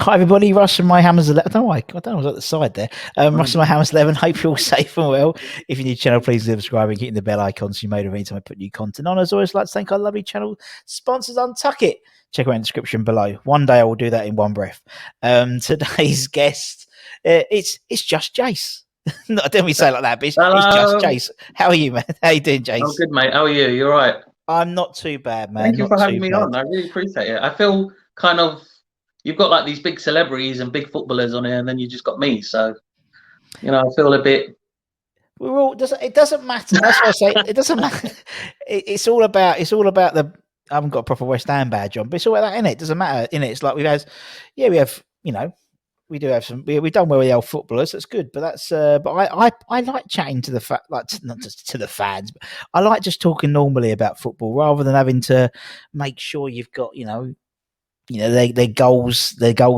Hi everybody, Russ from My Hammers 11. I don't know why I was at the side there. Russ from My Hammers 11. Hope you're all safe and well. If you're new to the channel, please leave a subscribe and hitting the bell icon so you're made of any time I put new content on. As always, I'd like to thank our lovely channel sponsors, Untuck It. Check out in the description below. One day I will do that in one breath. Today's guest, it's just Jase. No, I don't mean say it like that, but it's just Jase. How are you, man? How you doing, Jase? I'm good, mate. How are you? You're right. I'm not too bad, man. Thank you for having me on. I really appreciate it. I feel kind of you've got like these big celebrities and big footballers on here, and then you just got me. So, I feel a bit. It doesn't matter. That's what I say. It doesn't matter. It's all about the. I haven't got a proper West Ham badge on, but it's all about that, innit? It doesn't matter, innit? It's like we have, we do have some. We've done well with the old footballers. That's good, but that's. But I like chatting to the not just to the fans, but I like just talking normally about football rather than having to make sure you've got their goals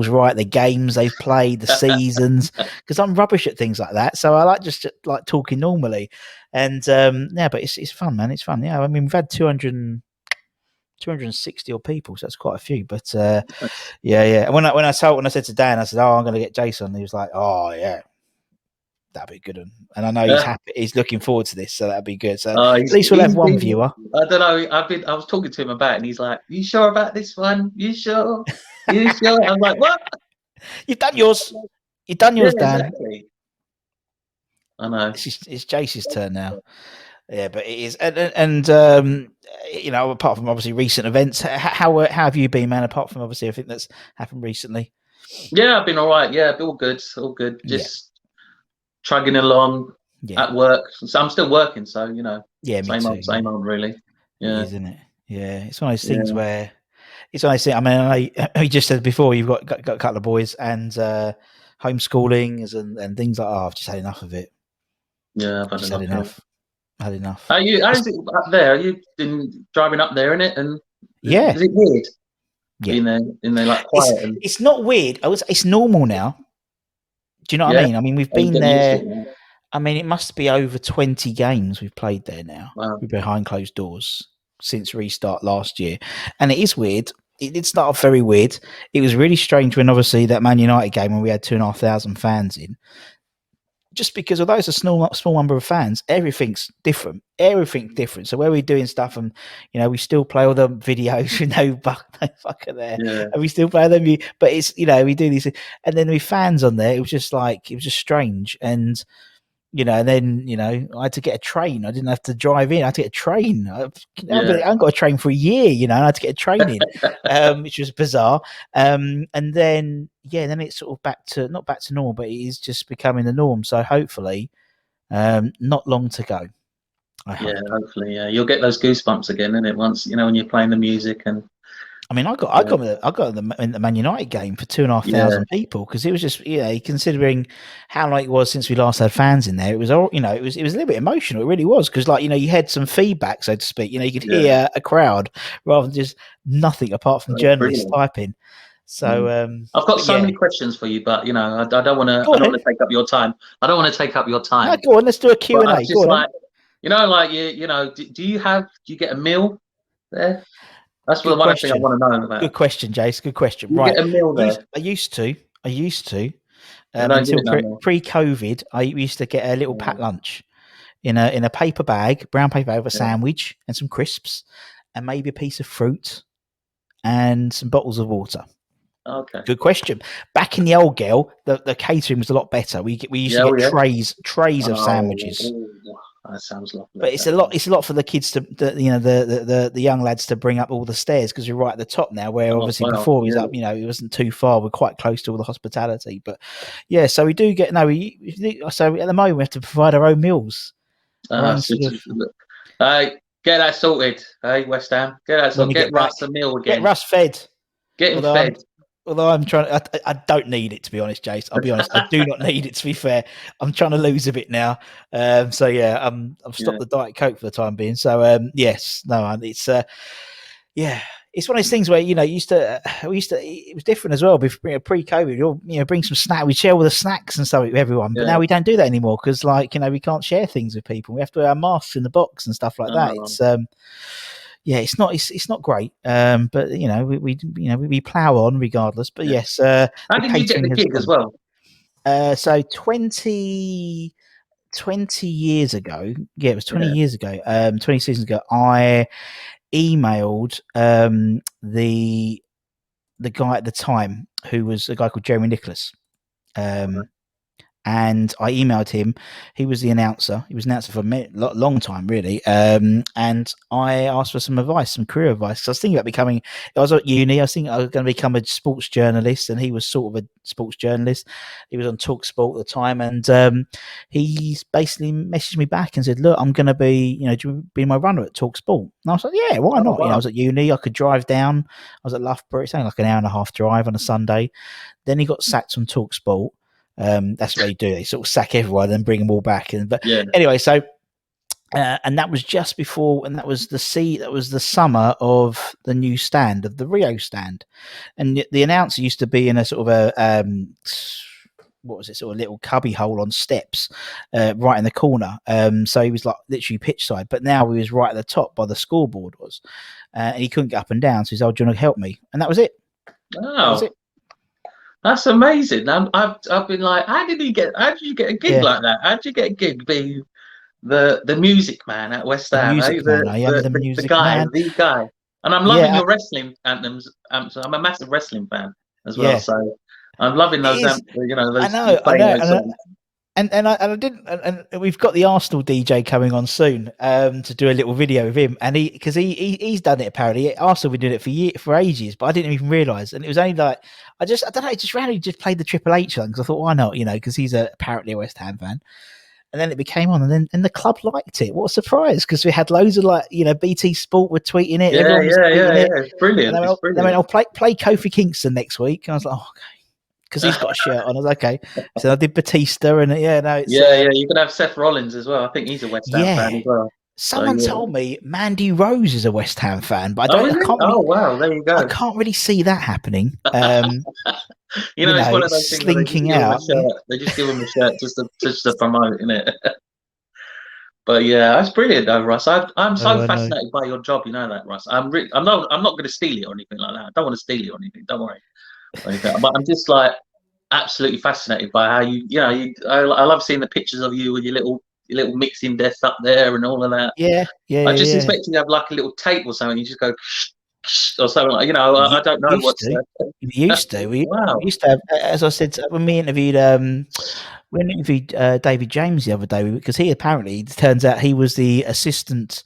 right, the games they've played, the seasons. Because I'm rubbish at things like that, so I like just like talking normally. And but it's fun, man. It's fun. Yeah, I mean we've had 260 odd people, so that's quite a few. But yeah. And when I said to Dan, I said, "Oh, I'm going to get Jason." He was like, "Oh yeah, that'd be good." And I know he's happy. He's looking forward to this, so that'd be good. So at least we'll have one viewer. I don't know. I was talking to him about it, and he's like, "You sure about this one? You sure? You sure?" I'm like, "What? You've done yours. You've done yours, Dan." Exactly. I know. It's Jace's turn now. Yeah, but it is, and apart from obviously recent events, how have you been, man? Apart from obviously everything that's happened recently. Yeah, I've been all right. Yeah, all good. Just trugging along at work. So I'm still working, so Yeah, me too. Same old, really. Yeah, it is, isn't it? Yeah, it's one of those things where it's one of those things. I mean, I just said before you've got a couple of boys and homeschooling and things like. Oh, I've just had enough of it. Yeah, I've had enough. Had enough. How is it up there? Are you been driving up there, innit? And is it weird? Yeah, in there like quiet. It's not weird. It's normal now. Do you know what I mean? I mean, we've been there. I mean, it must be over 20 games we've played there now. Wow. We're behind closed doors since restart last year, and it is weird. It did start off very weird. It was really strange when obviously that Man United game when we had 2,500 fans in. Just because although it's a small number of fans, everything's different. Everything's different. So where we're doing stuff and, we still play all the videos with no fucker there. Yeah. And we still play them. But it's, we do these. And then with fans on there, it was just strange. And, and then, I had to get a train. I didn't have to drive in. I had to get a train. I haven't got a train for a year, I had to get a train in, which was bizarre. And then, then it's sort of not back to normal, but it is just becoming the norm. So hopefully, not long to go. Hopefully, you'll get those goosebumps again, innit? Once, when you're playing the music and. I mean, I got in the Man United game for 2,500 people because it was just considering how long it was since we last had fans in there. It was all it was a little bit emotional. It really was because you had some feedback, so to speak. You could hear a crowd rather than just nothing apart from journalists typing. So I've got so many questions for you, but I don't want to take up your time. I don't want to take up your time. No, go on, let's do a Q&A. Just like do you get a meal there? That's the one thing I want to know about. Good question, Jace. Good question. You get a meal there. I used to. Until pre-COVID, I used to get a little packed lunch in a paper bag, brown paper bag, with a sandwich and some crisps, and maybe a piece of fruit and some bottles of water. Okay. Good question. Back in the old girl, the catering was a lot better. We used to get trays of sandwiches. That sounds lovely. But it's a lot for the kids the young lads to bring up all the stairs because you're right at the top now. Where obviously before he was up, it wasn't too far. We're quite close to all the hospitality. But so we do get so at the moment we have to provide our own meals. Get that sorted, hey West Ham. Get that sorted. Get Russ a meal again. Get Russ fed. Get him fed. Although I'm trying, I don't need it to be honest, Jace. I'll be honest, I do not need it to be fair. I'm trying to lose a bit now, I've stopped the Diet Coke for the time being. So it's it's one of those things where we used to it was different as well. Pre-COVID, you bring some snack, we share all the snacks and stuff with everyone. But now we don't do that anymore because we can't share things with people. We have to wear our masks in the box and stuff like that. It's it's not great. But we plough on regardless. But yes, the How did you get catering the has gig as gone. well? So 20 years ago, yeah, it was 20 Yeah. years ago, 20 seasons ago, I emailed the guy at the time, who was a guy called Jeremy Nicholas. And I emailed him. He was the announcer. He was an announcer for a long time, really. And I asked for some advice, some career advice. So I was thinking about becoming. I was at uni. I was thinking I was going to become a sports journalist, and he was sort of a sports journalist. He was on Talk Sport at the time, and he basically messaged me back and said, "Look, I'm going to be, do you want to be my runner at Talk Sport?" And I was like, "Yeah, why Oh, not?" I wow. was at uni. I could drive down. I was at Loughborough. It's only like an hour and a half drive on a Sunday. Then he got sacked from Talk Sport. That's what they do. They sort of sack everyone and bring them all back. But Yeah. anyway, so and that was just before, and that was the summer of the new stand, of the Rio stand, and the announcer used to be in a sort of a what was it, sort of little cubby hole on steps, right in the corner. So he was like literally pitch side, but now he was right at the top by the scoreboard was, and he couldn't get up and down. So he said, "Oh, do you want to help me?" And that was it. That was Wow. it. That's amazing. I've been like, how did you get a gig Yeah, like that? How did you get a gig being the music man at West the Ham? Eh? music man. I am the The music guy, man. the guy. And I'm loving Yeah, your wrestling anthems. So I'm a massive wrestling fan as well. yeah. So I'm loving It those is. I those you know, I playing know, those songs. and I didn't, and we've got the Arsenal DJ coming on soon, to do a little video with him, and because he's done it apparently. Arsenal been doing it for ages, but I didn't even realise, and it was only like I don't know, just randomly just played the Triple H one because I thought, why not, because he's apparently a West Ham fan. And then it became on, and the club liked it. What a surprise! Because we had loads of BT Sport were tweeting it, Yeah, everyone was yeah, tweeting yeah, it, yeah. It's and brilliant. they It's went, they went, brilliant. "I'll play Kofi Kingston next week." And I was like, "Oh, because he's got a shirt on." I was okay. So I did Batista, and yeah, no, it's Yeah, yeah. You could have Seth Rollins as well. I think he's a West Ham fan yeah. as well. So Someone yeah. told me Mandy Rose is a West Ham fan, but Oh, really? Oh, wow. There you I go. can't really see that happening. It's one of those things where they just Slinking give him a out. Yeah. shirt. They just give him a shirt just to promote, innit? But yeah, that's brilliant, though, Russ. I'm so Oh, I know. fascinated by your job. You know that, Russ. I'm not going to steal it or anything like that. I don't want to steal it or anything. Don't worry. Or anything. But I'm just like absolutely fascinated by how I love seeing the pictures of you with your little mixing desk up there and all of that. Yeah, yeah, I yeah, just yeah. expect you to have like a little tape or something. You just go or something like. I don't know Used what's. to. We used to. We Wow. used to have, as I said, when we interviewed David James the other day, because he apparently, it turns out he was the assistant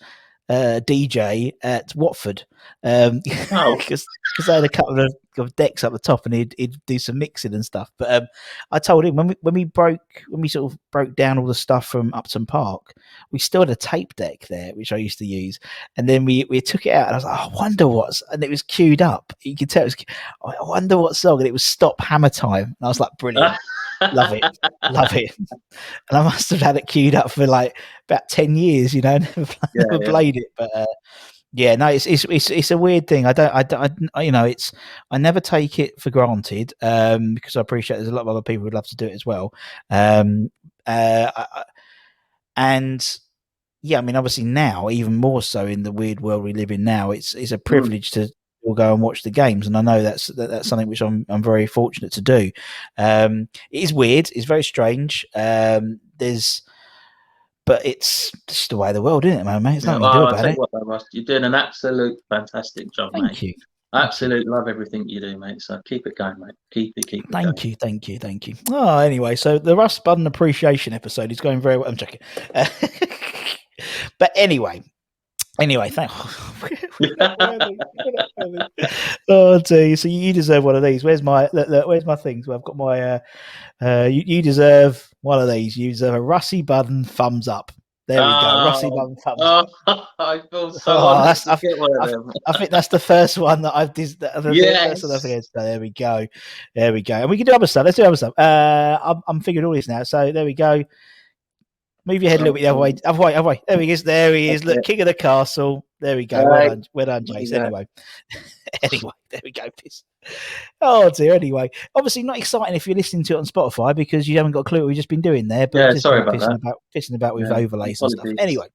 DJ at Watford, Wow. because they had a couple of decks up the top, and he'd do some mixing and stuff. But I told him when we sort of broke down all the stuff from Upton Park, we still had a tape deck there, which I used to use, and then we took it out, and I was like, oh, I wonder what's, and it was queued up. You could tell it was, I wonder what song, and it was Stop Hammer Time, and I was like, brilliant, love it, love it. And I must have had it queued up for like about 10 years, Yeah, never yeah. played it. But yeah, no, it's a weird thing. It's, I never take it for granted, because I appreciate there's a lot of other people who'd love to do it as well. And yeah, I mean, obviously now, even more so in the weird world we live in now, it's a Mm. privilege to go and watch the games, and I know that's something which I'm very fortunate to do. It is weird, it's very strange. But it's just the way of the world, isn't it, man, mate? There's Yeah, nothing you can do well, I'll about tell you it. what, though, Ross, you're doing an absolute fantastic job, mate. Thank you, thank you, Absolutely love everything you do, mate. So keep it going, mate. Keep it going. thank you, thank you, thank you. Oh, anyway, so the Russ Budden appreciation episode is going very well. I'm joking. But anyway, thank. Oh dear, so you deserve one of these. Where's my look, where's my things? Well, I've got my you deserve one of these. You deserve a Rusty Budden thumbs up. There we go, Rusty Oh, Budden thumbs up. I feel so Oh, honoured to get one of I've, them. I think that's the first one that I've the first one I've Yes. forget. So there we go, and we can do other stuff. Let's do other stuff. I'm figuring all this now. So there we go. Move your head a little bit the other way. Other way. There he is. There he is. Look, king of the castle. There we go. Right. Well done, There you Jace. go. Anyway, there we go. Piss. Oh dear. Anyway, obviously not exciting if you're listening to it on Spotify because you haven't got a clue what we've just been doing there. But Yeah, just sorry about that. pissing about with Yeah, overlays and stuff. apologies. Anyway,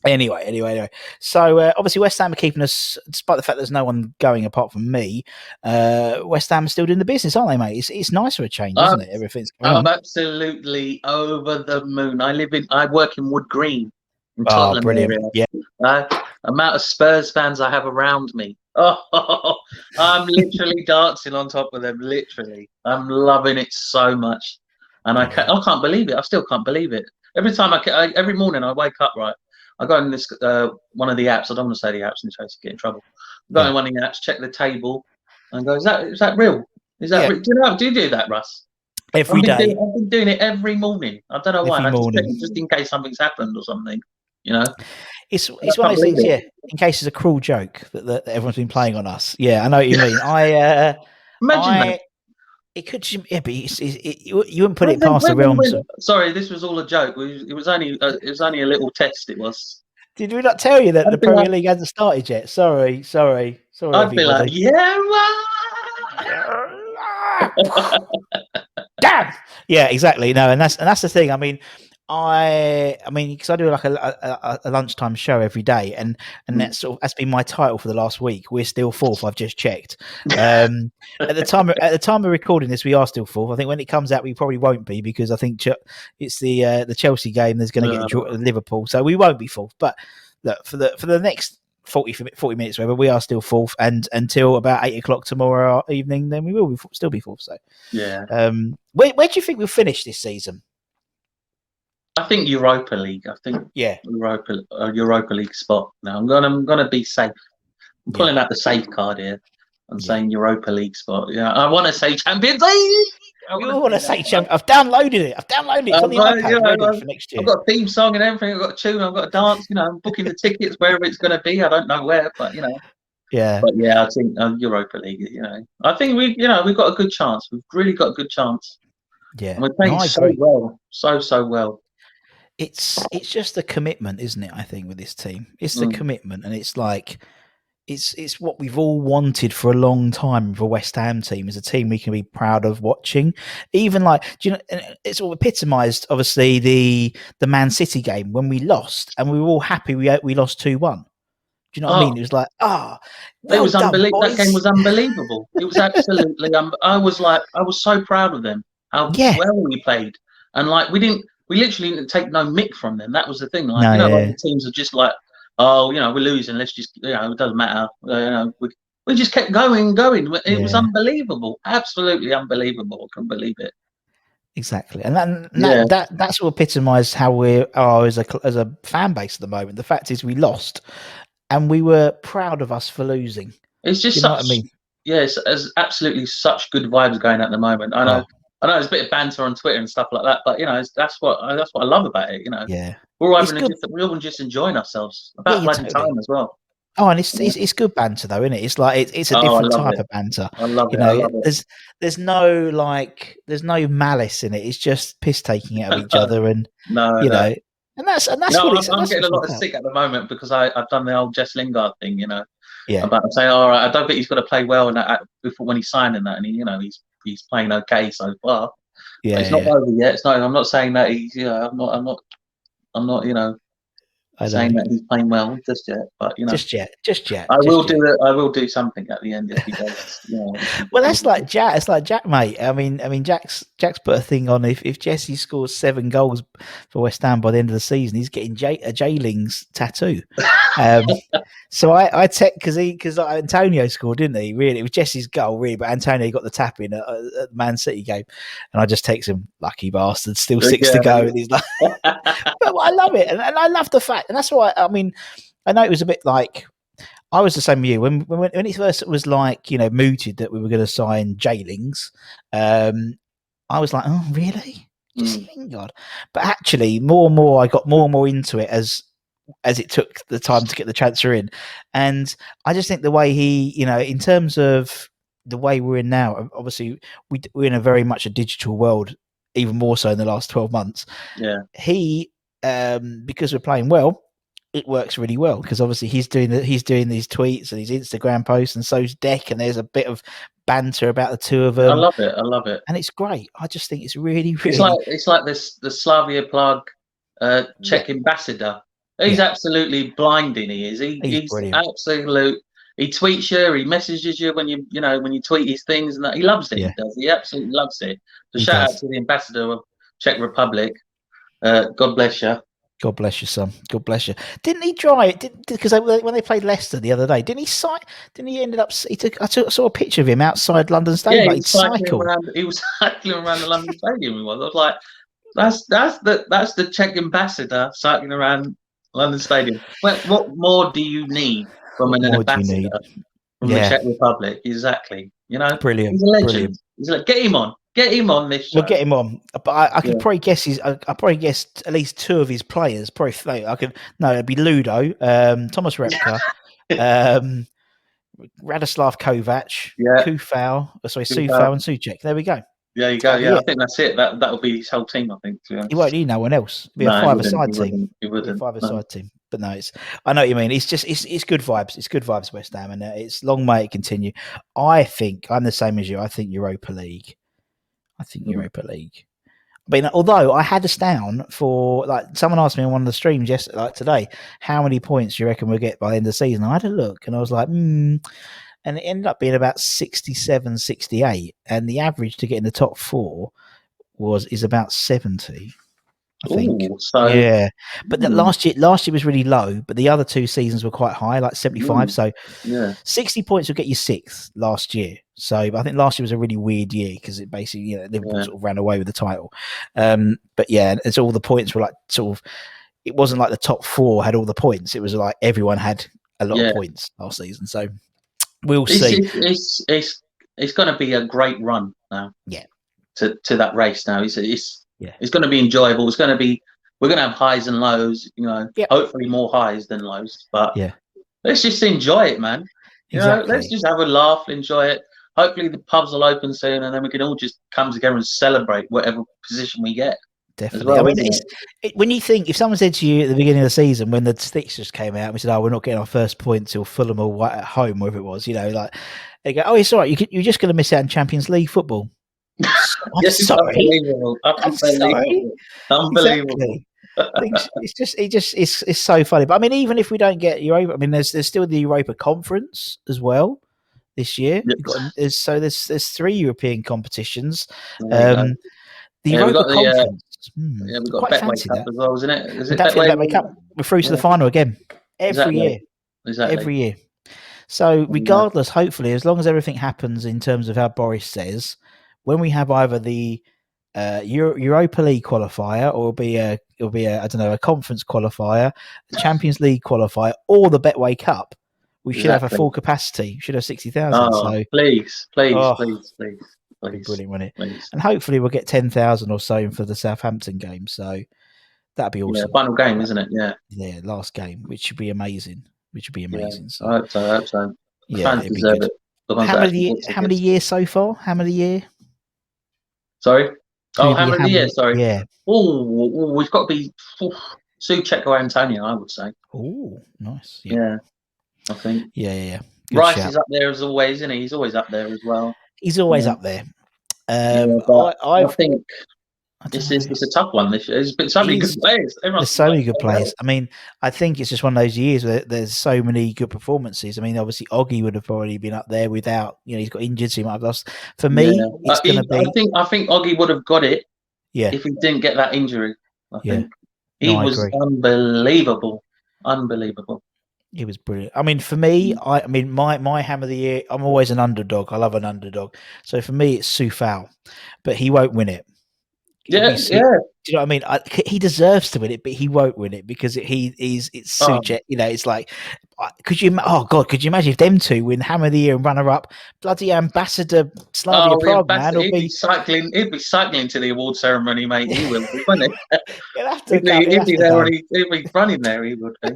Anyway. So obviously West Ham are keeping us, despite the fact there's no one going apart from me. West Ham are still doing the business, aren't they, mate? It's nice for a change, isn't it? Everything's going I'm on. absolutely over the moon. I work in Wood Green in Oh, Tottenham brilliant! area. Yeah, Amount of Spurs fans I have around me. Oh, I'm literally dancing on top of them. Literally, I'm loving it so much, and I can't believe it. I still can't believe it. Every time every morning I wake up, right, I go in this one of the apps. I don't want to say the apps in case I get in trouble. I go yeah, in one of the apps, check the table, and go, is that real? Is that yeah. real? Do you do that, Russ? Every day, I've been doing it every morning. I don't know why. And every I just check morning. it just in case something's happened or something. You know, It's I one of can't those believe things, it. yeah. In case it's a cruel joke that everyone's been playing on us. Yeah, I know what you mean. Imagine that. I it could, yeah, but you wouldn't put it past the When, when, realms when, of. sorry, this was all a joke. It was only a little test. It was. Did we not tell you that the I'd be like, Premier League hasn't started yet? Sorry, I'd be like, everybody. yeah, Damn. Yeah, exactly. No, and that's the thing. I mean, because I do like a lunchtime show every day, and that's been my title for the last week. We're still fourth. I've just checked. At the time of recording this, we are still fourth. I think when it comes out, we probably won't be because I think it's the Chelsea game. There's going to get a draw at Liverpool, so we won't be fourth. But look, for the next 40 minutes, whatever, we are still fourth, and until about 8 o'clock tomorrow evening, then we will still be fourth. So, yeah. where do you think we'll finish this season? I think Europa League. I think Yeah, Europa League spot. Now I'm gonna be safe. I'm yeah, pulling out the safe card here. I'm yeah. saying Europa League spot. Yeah, I want to say Champions League. I We want all to want say to say that. champ. I've downloaded it. It's on the You iPad, ready know, for next I've year. got a theme song and everything. I've got a tune. I've got a dance. You know, I'm booking the tickets wherever it's going to be. I don't know where, but you know. Yeah, But yeah, I think Europa League. You know, I think we've got a good chance. We've really got a good chance, yeah. and we're No, playing I so agree. well, so well. It's just the commitment, isn't it? I think with this team, it's the Mm, commitment, and it's like it's what we've all wanted for a long time with a West Ham team, is a team we can be proud of watching. Even like, do you know, it's all epitomised, obviously, the Man City game when we lost, and we were all happy we lost 2-1. Do you know what I mean? Oh, It was like, it well was done, unbelievable. That game boys. was unbelievable. It was absolutely. I was like, I was so proud of them. How Yeah. well we played, and like we literally didn't take no mick from them. That was the thing. Like No, other yeah, teams are just like, oh, we're losing. Let's just, it doesn't matter. We just kept going. It was yeah, unbelievable. Absolutely unbelievable. I couldn't believe it. exactly. And Yeah, that's what epitomised how we are as a fan base at the moment. The fact is, we lost, and we were proud of us for losing. Do it's just you know what I such. mean? Yes, there's absolutely such good vibes going at the moment. Oh, I know there's a bit of banter on Twitter and stuff like that, but that's what I love about it. yeah, it's good. We're all just enjoying ourselves. Yeah, About you bloody totally. time as well. Oh, and You know? it's good banter though, isn't it? It's like it's a Oh, I different love type it. of banter. I love You it. I know, love it. there's no malice in it. It's just piss taking out of each other, and No, you no. know, and that's what I'm that's what getting a it's all lot of about. sick at the moment because I've done the old Jess Lingard thing. Yeah, About saying, all right, I don't think he's going to play well in that before when he's signing that, and he's playing okay so far. But yeah, it's not yeah. over yet. It's not. I'm not saying that he's. I'm not. I know. Saying that he's playing well just yet, but Just yet, I will just do yet. it. I will do something at the end if he does. If he Well, does. that's like Jack. It's like Jack, mate. I mean, Jack's put a thing on. If Jesse scores 7 goals for West Ham by the end of the season, he's getting a J-Lings tattoo. Um, so I text because Antonio scored, didn't he? Really, it was Jesse's goal, really, but Antonio got the tap in at the Man City game, and I just text him, "Lucky bastard, still 6 to go," and he's like, "But I love it, and I love the fact, and that's why I mean, I know it was a bit like." I was the same with you when it first was like mooted that we were going to sign J-Lings. I was like, oh really, Jesse Lingard? But actually, more and more, I got more and more into it as it took the time to get the transfer in, and I just think the way he, in terms of the way we're in now, obviously we're in a very much a digital world, even more so in the last 12 months. Yeah, He, because we're playing well, it works really well because obviously he's doing these tweets and his Instagram posts, and so's Deck, and there's a bit of banter about the two of I them, love it. I love it. and it's great. I just think it's really, It's really, like this the Slavia Prague yeah, Czech ambassador. He's absolutely blinding. He is. He's He's brilliant. absolute. He tweets you. He messages you when when you tweet his things, and that he loves it. Yeah, He does. He absolutely loves it. So he shout out does. to the ambassador of Czech Republic. God bless you. God bless you, son. God bless you. Didn't he try it? Because when they played Leicester the other day, didn't he? Didn't he ended up? He took. Saw a picture of him outside London Yeah, Stadium. Like he'd cycle. He was cycling around the London Stadium. I was like, that's the Czech ambassador cycling around London Stadium. What more do you need from What an more do you ambassador need? from the Yeah, Czech Republic? Exactly. brilliant, He's a legend. brilliant. He's like, get him on this We'll show. get him on, but I could Yeah. probably guess I probably guess at least two of his players. Probably I could. No, it'd be Ludo, Thomas Repka, um, Radislav Kovac, Yeah. Kufau, Good Sufau, and Suchek. There we go. There you go. That'll be Yeah, I it. think that's it. That'll be his whole team. I think. To be He honest. won't need no one else. It'll be a No, he wouldn't. five-a-side He team. wouldn't. He Be a wouldn't. No. five-a-side team. But no, I know what you mean. It's just it's good vibes. It's good vibes, West Ham, and it's long may it continue. I think I'm the same as you. I think Europa League. Europa League. I mean, although I had us down for someone asked me on one of the streams today, how many points do you reckon we'll get by the end of the season? I had a look and I was like, and it ended up being about 67, 68, and the average to get in the top four is about 70. I think. Ooh, so Yeah. But that last year was really low, but the other two seasons were quite high, like 75. So yeah, 60 points will get you sixth last year. So I think last year was a really weird year because it basically, Liverpool sort of ran away with the title. But yeah, it's all the points were like sort of, it wasn't like the top four had all the points. It was like everyone had a lot of points last season. So we'll see. It's going to be a great run now. Yeah. To that race now. It's going to be enjoyable. We're going to have highs and lows, hopefully more highs than lows, but let's just enjoy it, man. Exactly. Let's just have a laugh, enjoy it. Hopefully the pubs will open soon and then we can all just come together and celebrate whatever position we get. Definitely. Well, I mean, when you think, if someone said to you at the beginning of the season when the sticks just came out, we said, we're not getting our first point till Fulham or White at home, whatever it was, they go, it's all right, you're just going to miss out on Champions League football. I'm sorry. Unbelievable. Exactly. It's so funny. But I mean, even if we don't get Europa, I mean, there's still the Europa Conference as well this year. Yes. There's 3 European competitions. The Europa Conference. We've got Betway Cup as well, isn't it? Is it Betway Cup? We're through to the final again every year. Exactly. Every year. So regardless, hopefully, as long as everything happens in terms of how Boris says, when we have either the Europa League qualifier, or it'll be a I don't know, a conference qualifier, a Champions League qualifier, or the Betway Cup, we should have a full capacity. We should have 60,000. So please. Brilliant, wouldn't it? Please. And hopefully we'll get 10,000 or so for the Southampton game. So that'd be awesome. Yeah, final game, isn't it? Yeah. Yeah, last game, which should be amazing. Yeah, So I hope so. The fans it'd be deserve good. it. How many years so far? How many year? Sorry? How many years? Sorry. Yeah. Oh, we've got to be Suchek or Antonio, I would say. Oh, nice. Yeah, I think. Yeah. Good Rice shout. Is up there as always, isn't he? He's always up there as well. He's always up there. I think it's a tough one this year. There's been so many good players. There's so many good players. I mean, I think it's just one of those years where there's so many good performances. I mean, obviously, Oggy would have probably been up there without, he's got injured, so he might have lost. For me, it's going to be. I think Oggy would have got it. Yeah. If he didn't get that injury, I think he was unbelievable. He was brilliant. I mean, for me, my ham of the year, I'm always an underdog. I love an underdog. So for me, it's Sufal, but he won't win it. Do you know what I mean? He deserves to win it, but he won't win it because it's Suchek. It's like, could you imagine if them two win Ham of the Year and runner up? Bloody ambassador Slavia Prague, man. He'd be cycling to the award ceremony, mate. He will, wouldn't he? He'd be running there. He would be.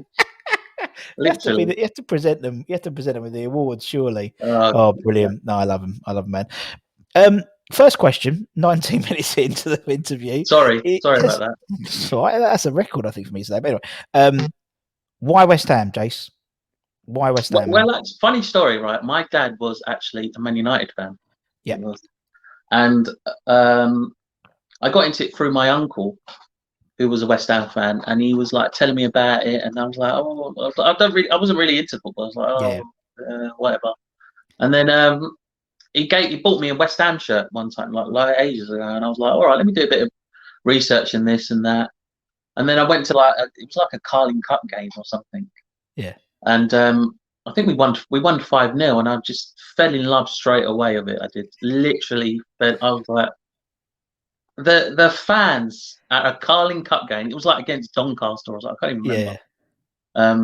You have to present them. You have to present them with the awards, surely. Brilliant! No, I love him. Man. First question. 19 minutes into the interview. Sorry about that. That's a record, I think, for me today. But anyway, why West Ham, Jase? Why West Ham? Well, that's a funny story, right? My dad was actually a Man United fan. Yeah, and I got into it through my uncle. who was a West Ham fan, and he was like telling me about it, and I was like, oh, I wasn't really into football. I was like, Yeah. oh, whatever. And then he bought me a West Ham shirt one time, like ages ago, and I was like, all right, let me do a bit of research in this and that. And then I went to it was like a Carling Cup game or something, Yeah. and I think we won 5-0, and I just fell in love straight away with it. I did literally. I was like, the fans at a Carling Cup game. It was like against Doncaster or something. I can't even remember. Yeah.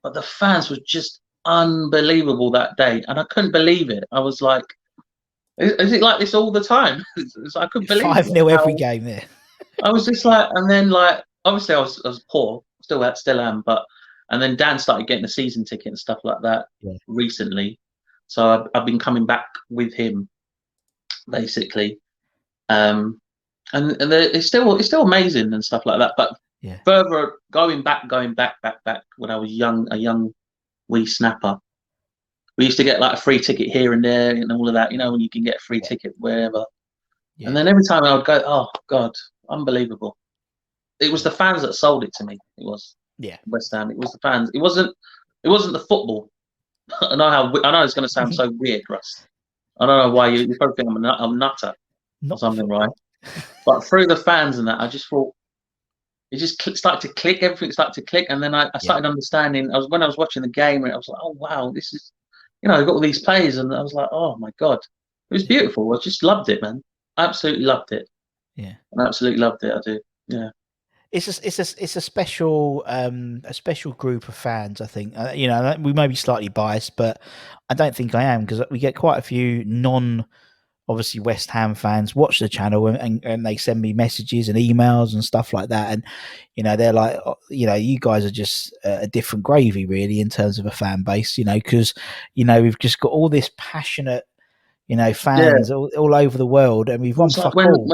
But the fans were just unbelievable that day, and I couldn't believe it. I was like, is it like this all the time? I couldn't believe 5-0 it. every game there. I was just like, and then like, obviously I was poor, still am, but and then Dan started getting a season ticket and stuff like that recently, so I've been coming back with him basically, and it's still amazing and stuff like that. But further going back when I was a young wee snapper, we used to get like a free ticket here and there and all of that. You know, when you can get a free ticket wherever. Yeah. And then every time I would go, oh God, unbelievable. It was the fans that sold it to me. It was West Ham. It was the fans. It wasn't the football. I know it's going to sound so weird, Russ. I don't know why you probably think I'm a nutter or something, right? But through the fans and that, I just thought it just started to click. Everything started to click, and then I started understanding. When I was watching the game, I was like, oh wow, this is, you know, I've got all these players, and I was like, oh my God, it was beautiful. I just loved it, man. Absolutely loved it. Yeah, I absolutely loved it. I do. Yeah. It's a special group of fans. I think you know, we may be slightly biased, but I don't think I am, because we get quite a few obviously West Ham fans watch the channel, and they send me messages and emails and stuff like that, and you know, they're like, you know, you guys are just a different gravy really in terms of a fan base, you know, because you know, we've just got all this passionate, you know, fans all over the world, and we've won fuck all.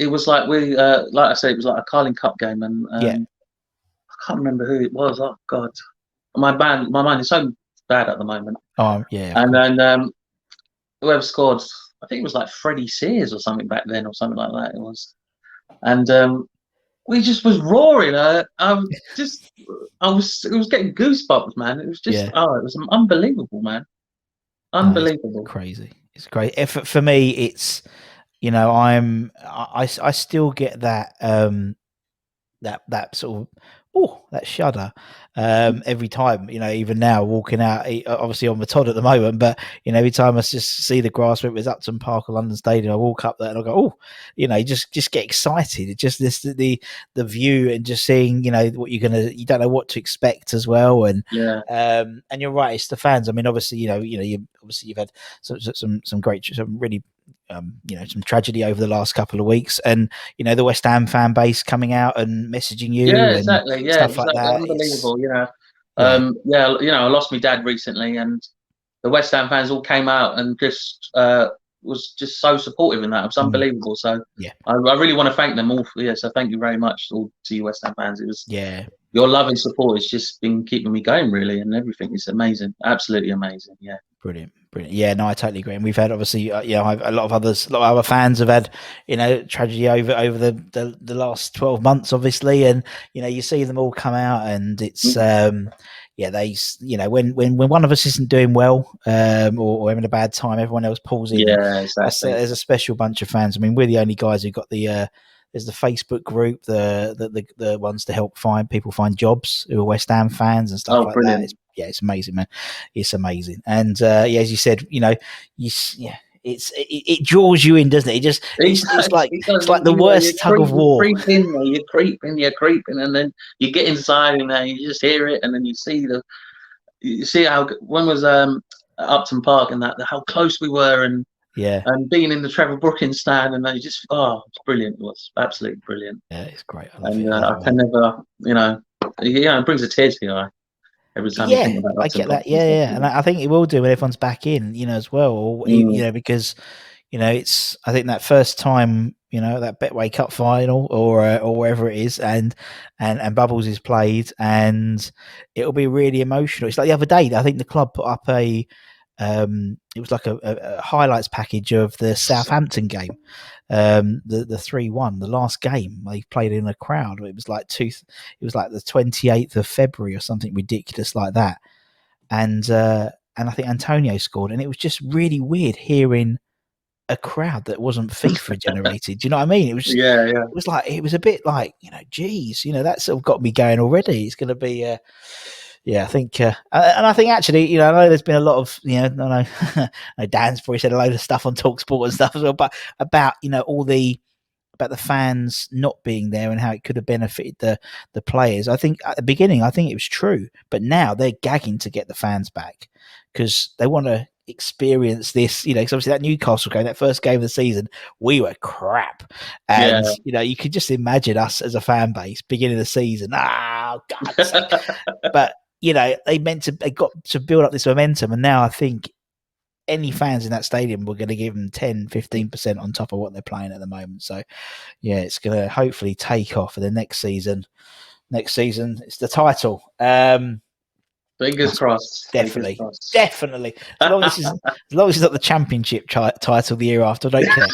It was like like I said, it was like a Carling Cup game, and I can't remember who it was. Oh God, my mind is so bad at the moment. Oh yeah, and then whoever scored, I think it was like Freddie Sears or something back then, or something like that. It was, and we just was roaring. It was getting goosebumps, man. It was just it was unbelievable, man. Unbelievable, it's crazy. It's great. For me, it's, you know, I still get that that sort of that shudder every time, you know, even now walking out, obviously on the Todd at the moment, but you know, every time I just see the grass, whether it's Upton Park or London Stadium, I walk up there and I go, oh, you know, just get excited. It just the view, and just seeing, you know, you don't know what to expect as well, and and you're right, it's the fans. I mean, obviously, you've had some great, some really you know, some tragedy over the last couple of weeks, and you know, the West Ham fan base coming out and messaging you, exactly, stuff like that. Unbelievable, you know. You know, I lost my dad recently, and the West Ham fans all came out and just was just so supportive in that. It was unbelievable. So I really want to thank them all. So thank you very much all to you West Ham fans. It was your love and support has just been keeping me going, really, and everything. It's amazing, absolutely amazing. Yeah. Brilliant. Yeah, no, I totally agree. And we've had, obviously, you know, a lot of other fans have had, you know, tragedy over the last 12 months, obviously, and you know, you see them all come out, and it's they, you know, when one of us isn't doing well, or having a bad time, everyone else pulls in. Yeah, exactly. There's a special bunch of fans. I mean, we're the only guys who got there's the Facebook group, the ones to help people find jobs who are West Ham fans and stuff like that. It's amazing, man. It's amazing. And as you said, you know, it draws you in, doesn't it? It's like the worst tug of war. You're creeping, and then you get inside, and you just hear it, and then you see how when was Upton Park and how close we were, and being in the Trevor Brookings stand, and they just it's brilliant. It was absolutely brilliant. Yeah, it's great. I can never, you know, it brings a tear to your eye every time you think about that. I get that. Yeah, and I think it will do when everyone's back in, you know, as well. You know, because you know, I think that first time, you know, that Betway Cup final or wherever it is, and Bubbles is played, and it'll be really emotional. It's like the other day, I think the club put up a It was like a highlights package of the Southampton game, the 3-1, the last game they played in a crowd. It was like it was like the 28th of February or something ridiculous like that, and I think Antonio scored, and it was just really weird hearing a crowd that wasn't FIFA generated. Do you know what I mean? It was Yeah, it was a bit like, geez, that sort of got me going already. It's going to be, I think, and I think actually, I know there's been a lot of, I know, Dan's probably said a load of stuff on TalkSport and stuff as well, but about, about the fans not being there and how it could have benefited the players. I think at the beginning, I think it was true, but now they're gagging to get the fans back because they want to experience this, because obviously that Newcastle game, that first game of the season, we were crap. And, you could just imagine us as a fan base beginning of the season. Oh, God's sake. But, they got to build up this momentum. And now I think any fans in that stadium were going to give them 10, 15% on top of what they're playing at the moment. So, it's going to hopefully take off for the next season. Next season, it's the title. Fingers crossed. Definitely. As long as it's not the championship title the year after, I don't care.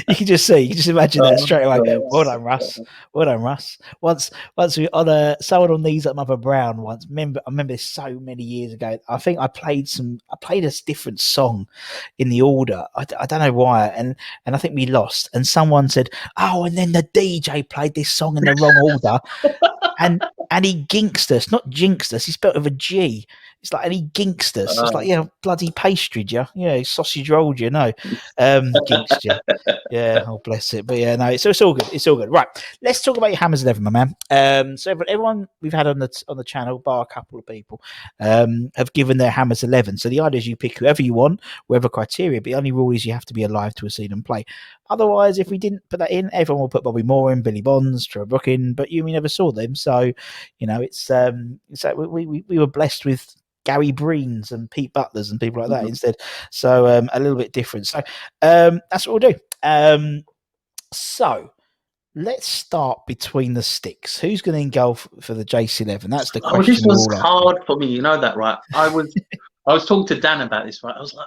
You can just imagine that straight away. God. Well done, Russ. Once we on someone on Knees Up Mother Brown once. I remember this so many years ago. I think I played a different song in the order. I don't know why, and I think we lost. And someone said, "Oh," and then the DJ played this song in the wrong order. And he ginked us, not jinxed us. He spelled it with a G. It's like, and he ginked us. It's like, bloody pastry, sausage rolled, ginked you. Yeah, oh bless it. But yeah, no, it's all good. It's all good. Right, let's talk about your Hammers 11, my man. So everyone we've had on the channel, bar a couple of people, have given their Hammers 11. So the idea is you pick whoever you want, whatever criteria. But the only rule is you have to be alive to have seen them play. Otherwise, if we didn't put that in, everyone will put Bobby Moore in, Billy Bonds, Trevor Brooke in, but we never saw them. So, it's like we were blessed with Gary Breens and Pete Butlers and people like that instead. So a little bit different. So that's what we'll do. So let's start between the sticks. Who's going to engulf for the Jase 11? That's the question. This was hard for me. You know that, right? I was talking to Dan about this, right? I was like,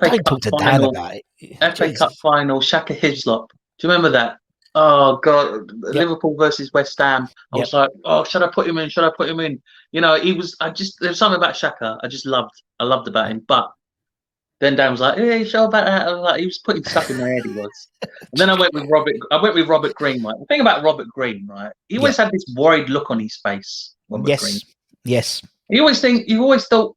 don't talk to Dan about it. FA Cup final, Shaka Hislop. Do you remember that? Oh God, Liverpool versus West Ham. I was like, oh, should I put him in? Should I put him in? There's something about Shaka I loved about him. But then Dan was like, "Hey, sure about that." I was like, he was putting stuff in my head. He was. And then I went with Robert Green. Right. The thing about Robert Green, right? He always had this worried look on his face. Robert Green. Yes. You always thought,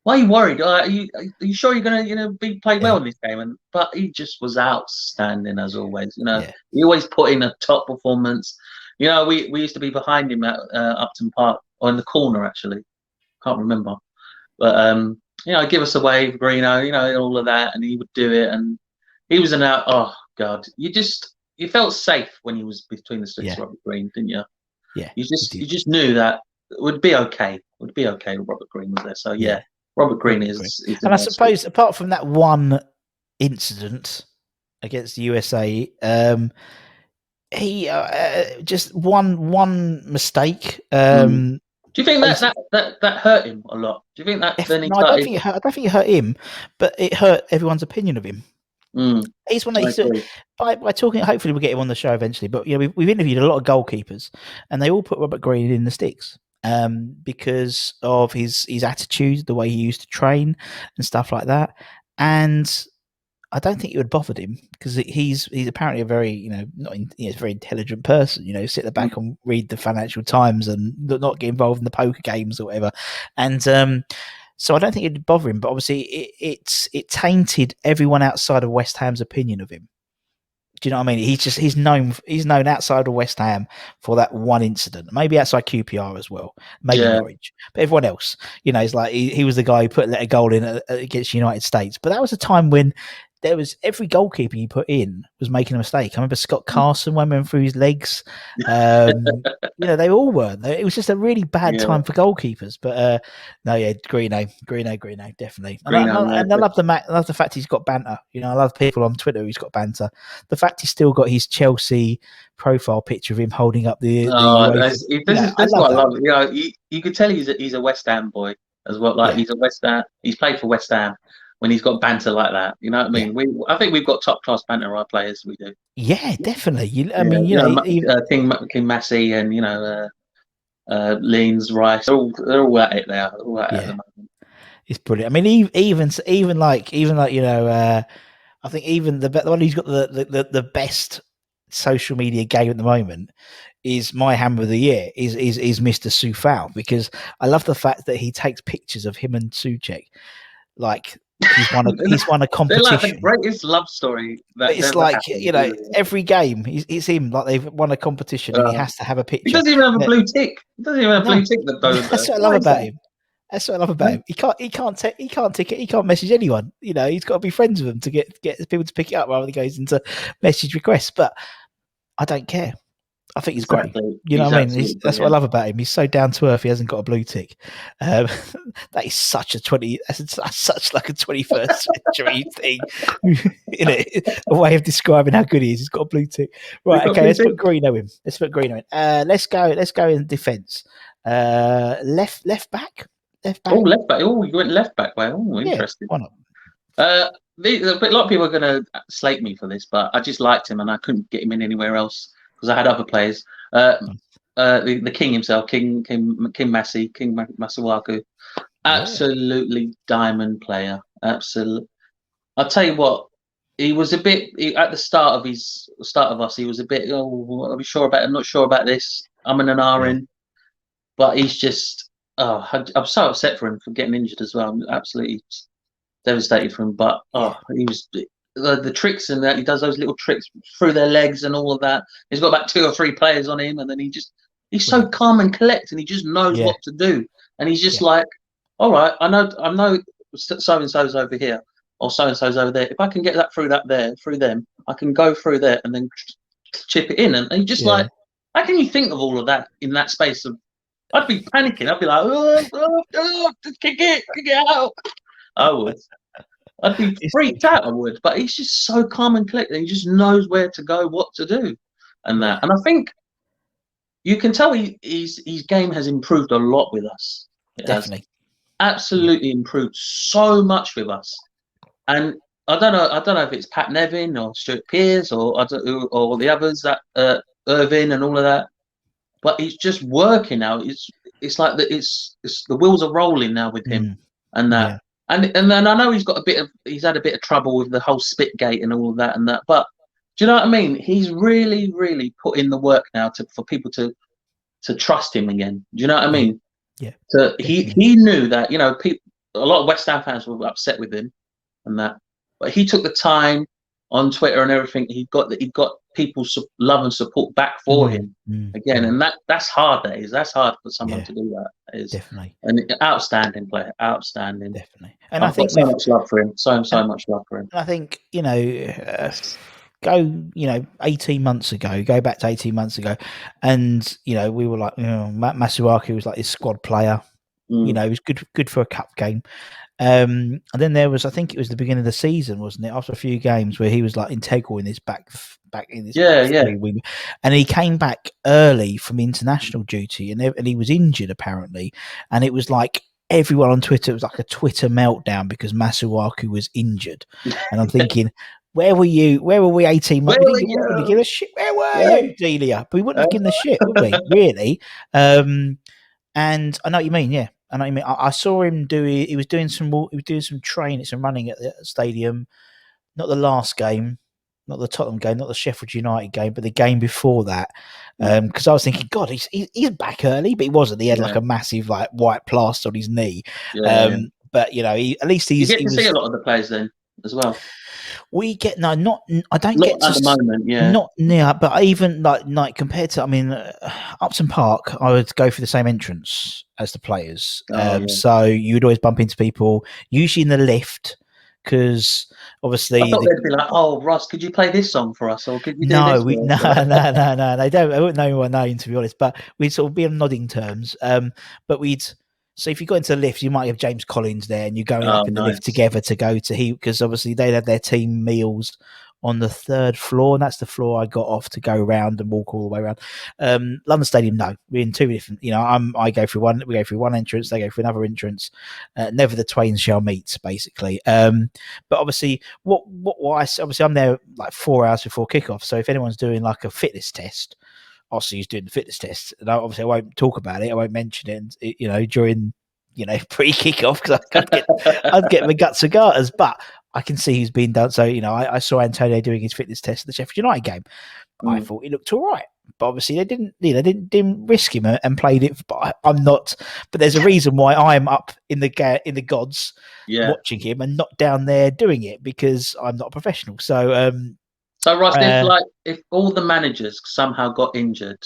why are you worried? Are you sure you're gonna be played well in this game? But he just was outstanding as always. He always put in a top performance. We used to be behind him at Upton Park, or in the corner actually. Can't remember, but give us a wave, Greeno, all of that, and he would do it. And he was oh God, you felt safe when he was between the sticks, Robert Green, didn't you? Yeah. You just knew that it would be okay. It would be okay when Robert Green was there. So yeah. Robert Green is and I suppose apart from that one incident against the USA, he just one mistake. Do you think that hurt him a lot? Do you think that then he started? I don't think it hurt him, but it hurt everyone's opinion of him. He's one that by talking. Hopefully, we'll get him on the show eventually. But we've interviewed a lot of goalkeepers, and they all put Robert Green in the sticks. Because of his attitude, the way he used to train and stuff like that. And I don't think it would bothered him because he's apparently a very, very intelligent person, sit at the back and read the Financial Times and not get involved in the poker games or whatever. And so I don't think it'd bother him, but obviously it tainted everyone outside of West Ham's opinion of him. Do you know what I mean? He's known outside of West Ham for that one incident. Maybe outside QPR as well. Maybe Norwich. But everyone else, is like he was the guy who let a goal in against United States. But that was a time when there was every goalkeeper you put in was making a mistake. I remember Scott Carson went through his legs. They all were. It was just a really bad time for goalkeepers. But Greeno, definitely. And I love the fact he's got banter. I love people on Twitter who's got banter. The fact he's still got his Chelsea profile picture of him holding up the. This is what I love. You could tell he's a West Ham boy. as well. Like he's a West Ham. He's played for West Ham. When he's got banter like that, you know what I mean. I think we've got top class banter. Our players, we do. Yeah, definitely. I Yeah, mean, King Massey and Leans Rice. They're all at it now. All at it at the moment. It's brilliant. I mean, even like I think even the one who's got the best social media game at the moment is my hammer of the year is Mr. Soufal, because I love the fact that he takes pictures of him and Souček like he's won a competition. They're like the greatest love story. It's like every game it's him, like they've won a competition and he has to have a picture. He doesn't even have a blue tick. He doesn't even have a blue tick. That's what I love about him. That's what I love about him. He can't tick it. He can't message anyone. He's got to be friends with them to get people to pick it up rather than he goes into message requests. But I don't care. I think he's great. You know what I mean? That's what I love about him. He's so down to earth. He hasn't got a blue tick. That is such a such like a 21st century thing. A way of describing how good he is. He's got a blue tick. Right. Okay. Let's put Greeno in. Let's go in defence. Left back. Oh, left back. Oh, you went left back. Well, interesting. Why not? A lot of people are going to slate me for this, but I just liked him and I couldn't get him in anywhere else because I had other players. The king himself, King Massey, King Masuaku, absolutely diamond player. Absolutely. I'll tell you what, he was a bit at the start of us. He was a bit. Are we sure about it? I'm not sure about this. I'm in an R-in, but he's just. I'm so upset for him for getting injured as well. I'm absolutely devastated for him. But he was the tricks and that he does those little tricks through their legs and all of that. He's got about 2 or 3 players on him, and then he's so calm and collected, and he just knows what to do. And he's just like, all right, I know so and so's over here or so and so's over there. If I can get that through them, I can go through there and then chip it in. And he just like, how can you think of all of that in that space of? I'd be panicking. I'd be like, kick it out. I would. I'd be freaked out. I would. But he's just so calm and collected. He just knows where to go, what to do, and that. And I think you can tell his game has improved a lot with us. It Definitely. Has absolutely improved so much with us. And I don't know if it's Pat Nevin or Stuart Pearce or the others that Irvin and all of that. But it's just working now. It's like it's the wheels are rolling now with him, and that, and then I know he's had a bit of trouble with the whole Spitgate and all of that and that. But do you know what I mean? He's really, really put in the work now for people to trust him again. Do you know what I mean? Yeah. So he knew that a lot of West Ham fans were upset with him and that, but he took the time on Twitter and everything. He got people's love and support back for him again, and that's hard. That's hard for someone to do that. It is definitely an outstanding player, outstanding. Definitely, and I've got so much love for him. So much love for him. I think go 18 months ago. Go back to 18 months ago, and we were like, Masuaku was like this squad player. He was good for a cup game. And then there was, I think it was the beginning of the season, wasn't it? After a few games where he was like integral in this back in this. And he came back early from international duty, and he was injured apparently, and it was like everyone on Twitter, it was like a Twitter meltdown because Masuaku was injured, and I'm thinking. Where were you? Where were we 18 months? We wouldn't give a shit. Where were you, Delia? But we wouldn't have given a shit, would we? Really? And I know what you mean. Yeah, I know what you mean. I saw him he was doing some training, some running at the stadium. Not the last game, not the Tottenham game, not the Sheffield United game, but the game before that. Because I was thinking, God, he's back early, but he wasn't. He had like a massive like white plaster on his knee. But at least he's. You get to see a lot of the players then as well. We get I don't get to at the moment, not near, but even like compared to, Upton Park, I would go for the same entrance as the players. So you would always bump into people, usually in the lift, because obviously I thought they'd be like, "Oh, Ross, could you play this song for us?" Or could you do no, this? No, they don't. I wouldn't know my name, to be honest. But we'd sort of be on nodding terms. But so if you go into the lift, you might have James Collins there, and you're going up in the lift together to go to because obviously they'd have their team meals on the 3rd floor, and that's the floor I got off to go around and walk all the way around. London Stadium, no, we're in two different. I go through one. We go through one entrance. They go through another entrance. Never the twain shall meet, basically. But obviously, obviously I'm there like 4 hours before kickoff. So if anyone's doing like a fitness test, Ossie is doing the fitness test, and obviously I won't talk about it. I won't mention it. During pre-kickoff, because I'd get my guts and garters. But I can see he's been done. So I saw Antonio doing his fitness test at the Sheffield United game. I thought he looked all right, but obviously they didn't risk him and played it. But I'm not. But there's a reason why I'm up in the gods watching him and not down there doing it, because I'm not a professional. So Ross, if all the managers somehow got injured,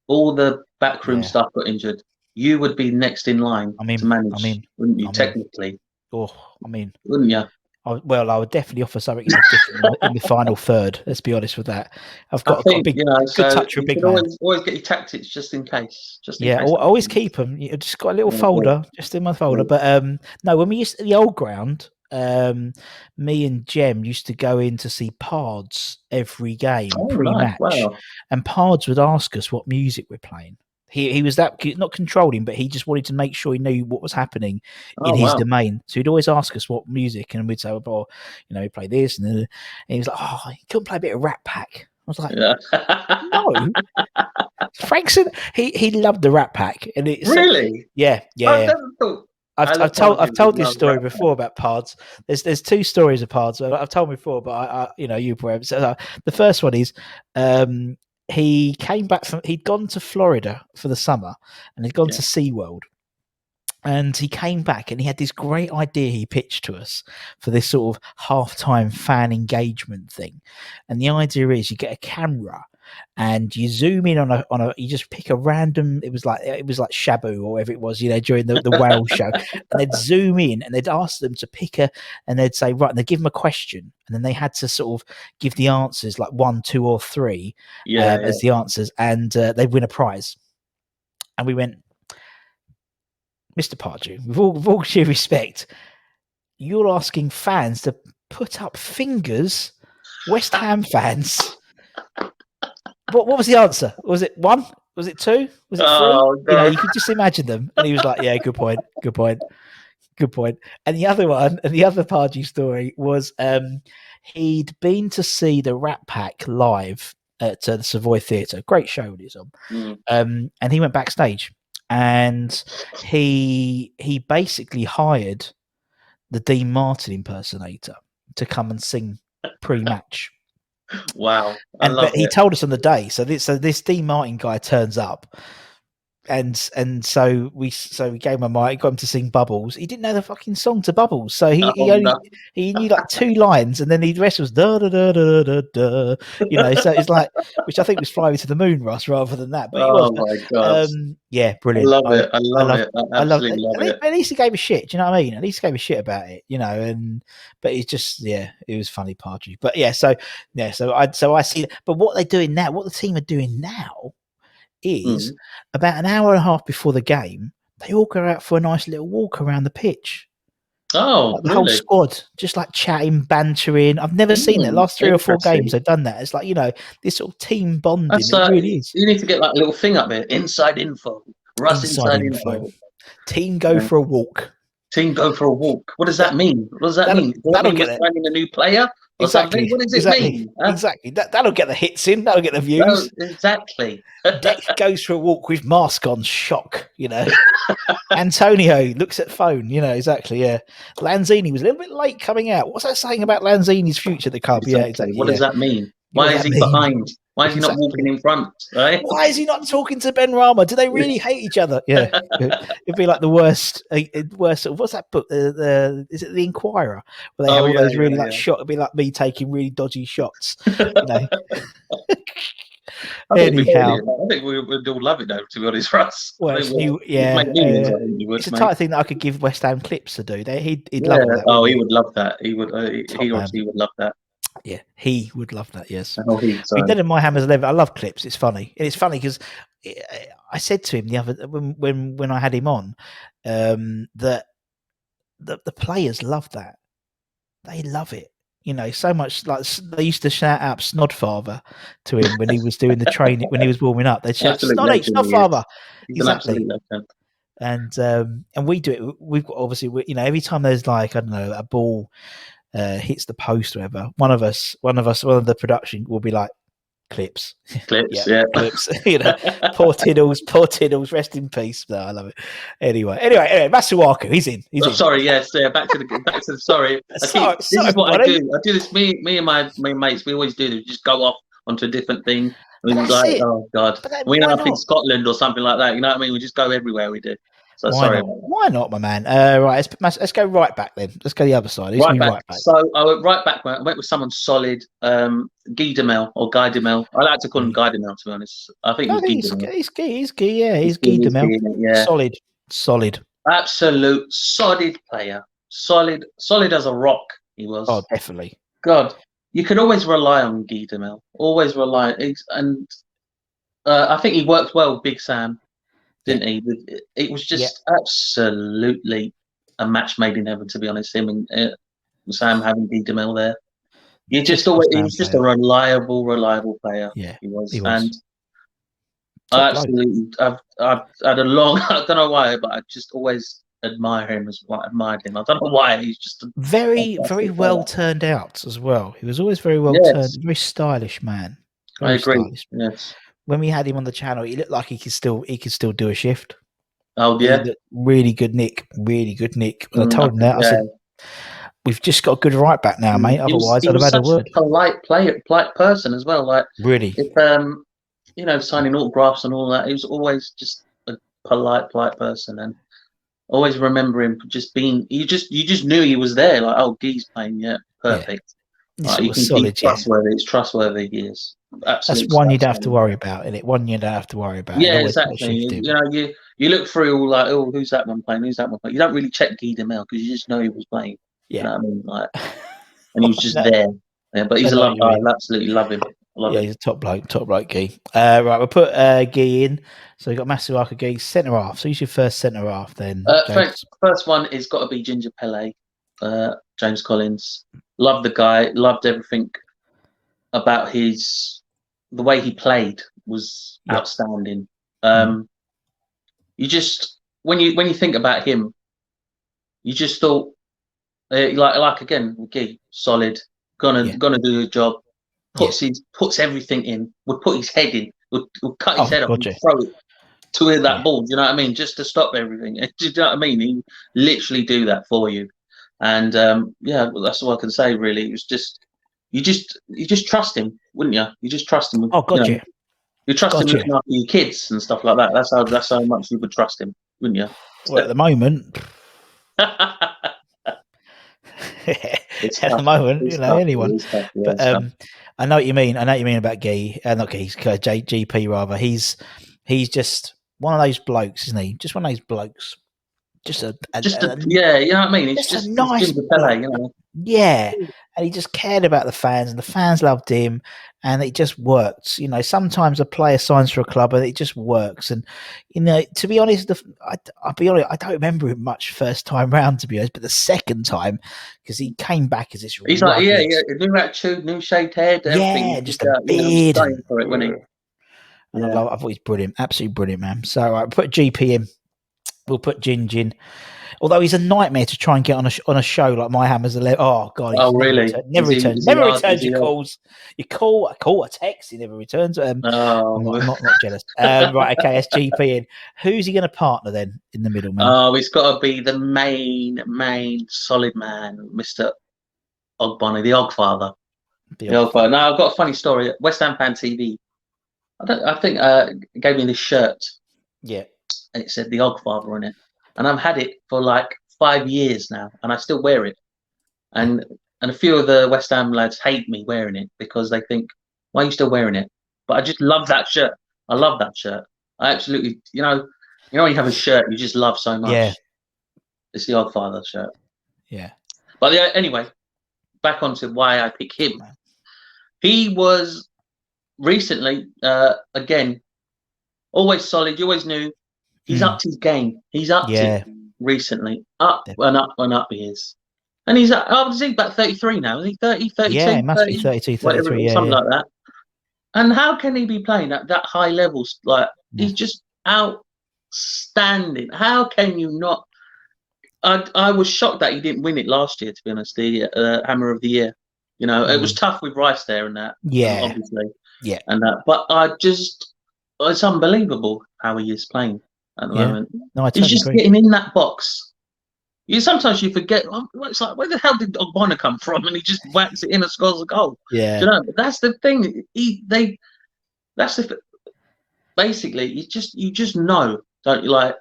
all the backroom stuff got injured, you would be next in line to manage, wouldn't you? Technically, wouldn't you? I would definitely offer something different in the final third. Let's be honest with that. I've got a big, good touch for a big man. Always get your tactics just in case. I always keep them. Just got a little folder, just in my folder. But no, when we used to, the old ground, me and Jem used to go in to see Pards every game pre-match, and Pards would ask us what music we're playing. He was that not controlling, but he just wanted to make sure he knew what was happening in his domain. So he'd always ask us what music, and we'd say, "Well, we play this," and he was like, "Oh, you couldn't play a bit of Rat Pack." I was like, "No." Frankson, he loved the Rat Pack, and it's really, yeah. I've told this story before about Pards. There's two stories of Pards. I've told before, but you probably. So the first one is, he came back he'd gone to Florida for the summer, and he'd gone to SeaWorld. And he came back and he had this great idea he pitched to us for this sort of halftime fan engagement thing. And the idea is you get a camera and you zoom in on a you just pick a random, it was like Shabu or whatever it was, during the whale show. And they'd zoom in and they'd ask them to pick and they'd say, right, and they'd give them a question. And then they had to sort of give the answers, like 1, 2, or 3 as the answers. And they'd win a prize. And we went, Mr. Pardew, with all due respect, you're asking fans to put up fingers, West Ham fans. What was the answer? Was it 1? Was it 2? Was it 3? You could just imagine them. And he was like, yeah, good point. And the other one, and the other Pardew story was he'd been to see the Rat Pack live at the Savoy Theatre. Great show it is on. And he went backstage. And he basically hired the Dean Martin impersonator to come and sing pre-match. Wow! But he told us on the day. So this Dean Martin guy turns up, and so we gave him a mic, got him to sing Bubbles. He didn't know the fucking song to Bubbles, so he knew like 2 lines, and then the rest was da da da da da da. So it's like, which I think was Fly Me to the Moon, Ross, rather than that. But my god! Yeah, brilliant. I love it. I love it. At least he gave a shit. Do you know what I mean? At least he gave a shit about it. But it's just it was funny, Partridge. But so I see. But what they're doing now, what the team are doing now, is about an hour and a half before the game, they all go out for a nice little walk around the pitch. Oh, the whole squad, just like chatting, bantering. I've never seen that. Last 3 or 4 games they've done that. It's like, this sort of team bonding. It really is. You need to get like a little thing up there. Inside info. Russ inside info. Team go for a walk. Team go for a walk. What does that mean? What does that mean? Does that mean we're signing a new player? Exactly. What does it mean? Huh? Exactly. That'll get the hits in. That'll get the views. No, exactly. Deck goes for a walk with mask on. Shock. Antonio looks at phone. Exactly. Yeah. Lanzini was a little bit late coming out. What's that saying about Lanzini's future at the club? Exactly. Yeah. Exactly. What does that mean? Why is he behind? Why is he not walking in front? Right? Why is he not talking to Ben Rama? Do they really hate each other? Yeah, it'd be like the worst. What's that book? Is it The Inquirer? Where they have all those really shots. It'd be like me taking really dodgy shots. I think we'd all love it though. To be honest, for us. Well, it's a type of thing that I could give West Ham clips to do. He'd love that. Oh, he would love that. He would. He would love that. Yeah, he would love that. Yes, he did in my Hammers 11. I love clips. It's funny, and it's funny because I said to him the other when I had him on that the players love that. They love it. You know, so much like they used to shout out Snodfather to him when he was doing the training, when he was warming up. They'd shout, Absolute Snoddy, legend he is. Snodfather. He's an Exactly. absolute legend. And we do it. We've got obviously, you know, every time there's like, I don't know, a ball hits the post or whatever, one of the production will be like, clips, yeah. clips. You know, poor Tiddles, rest in peace. No, I love it. Anyway, Masuaku, he's in. Sorry, yes, yeah. Back to the sorry. This is what buddy. I do. I do this. Me and my mates, we always do this. We just go off onto a different thing. I mean, like, it. oh god, we end up in Scotland or something like that. You know what I mean? We just go everywhere. We do. So Why sorry. not? Why not, my man? Right, let's go right back then. Let's go the other side. Right back. So I went right back. I went with someone solid, Guy Demel or Guy Demel. I like to call him Guy Demel, to be honest. I think he's Guy Demel. He's Guy Demel. Yeah. Solid. Absolute solid player. Solid as a rock. He was. Oh, definitely. God, you could always rely on Guy Demel. Always rely, and I think he worked well with Big Sam, didn't he? It was just absolutely a match made in heaven, to be honest. Him and Sam having Guy Demel there. He was just a reliable player. Yeah, he was. And I absolutely, I've had a long. I don't know why, but I just always admired him. I don't know why. He's just very well turned out as well. He was always very well turned, very stylish man. I agree. Yes. When we had him on the channel, he looked like he could still do a shift. Oh yeah, really good nick. When I told him that, I said, "We've just got a good right back now, mate. Otherwise, I'd have had a word." A polite person as well. Like really, if signing autographs and all that. He was always just a polite person, and always remember him just being. You just knew he was there. Like, oh, Guy's playing, perfect. Like, you can be trustworthy. It's trustworthy. He is. Absolutely. That's one you don't have to worry about, isn't it? One you don't have to worry about. Yeah, exactly. You look through all like, oh, who's that one playing? You don't really check Guy Demel because you just know he was playing. Yeah. You know what I mean? Like, and he was just there. Yeah, but he's a love guy. I absolutely love him. He's a top bloke, Guy. Right, we'll put Guy in. So you've got Masuaku Guy, centre half. So who's your first centre half then? First one is got to be Ginger Pele, James Collins. Loved the guy. Loved everything about the way he played was outstanding. You just when you think about him, you just thought like again, Guy, solid, gonna do the job. Puts everything in. Would put his head in. Would cut his head off and throw it to that ball. Do you know what I mean? Just to stop everything. Do you know what I mean? He literally do that for you. And that's all I can say. Really, it was just you just trust him, wouldn't you? You just trust him. You trust him looking after your kids and stuff like that. That's how much you would trust him, wouldn't you? Well, at the moment. Anyone. Tough, but I know what you mean. About Guy. Not Guy. GP rather. He's just one of those blokes, isn't he? Just one of those blokes. You know what I mean. It's just a nice Pele, you know. Yeah, and he just cared about the fans, and the fans loved him, and it just worked. You know, sometimes a player signs for a club, and it just works. And you know, to be honest, I'll be honest, I don't remember him much first time round, to be honest. But the second time, because he came back as this, he's like, new attitude, new shaved head, everything. Just a beard. For it, wasn't he? And I thought he's brilliant, absolutely brilliant, man. So I put GP in. We'll put Jin in. Although he's a nightmare to try and get on a show like My Hammer's 11. Oh God! Really? Never returns your calls. You call, a text. He never returns. I'm not jealous. Right, okay. That's GP in. Who's he going to partner then in the middle, man? Oh, he's got to be the main solid man, Mr. Ogbonna, the Ogfather. The Ogfather. Now I've got a funny story. West Ham Fan TV. I think gave me this shirt. Yeah. And it said the Ogfather on it. And I've had it for like 5 years now, and I still wear it. And a few of the West Ham lads hate me wearing it because they think, why are you still wearing it? But I just love that shirt. I love that shirt. I absolutely, you know when you have a shirt you just love so much. Yeah. It's the Ogfather shirt. Yeah. But anyway, back onto why I pick him. He was recently, again, always solid. You always knew. He's upped his game. He's upped it recently. Up and up and up he is. And he's about 33 now. Is he 30, Yeah, 32, it must be 30, 32, whatever, 33. or Yeah, something yeah, like that? And how can he be playing at that high levels? Like, yeah. he's just outstanding. How can you not? I was shocked that he didn't win it last year, to be honest, the Hammer of the Year. You know, it was tough with Rice there and that, and Yeah, obviously, yeah, and that. But it's unbelievable how he is playing at the yeah. moment. No, I He's totally just agree. getting in that box. Sometimes you forget. It's like, where the hell did Ogbonna come from? And he just whacks it in and scores a goal. Do Yeah, you know? But that's the thing. That's the basically. You just know, don't you? Like,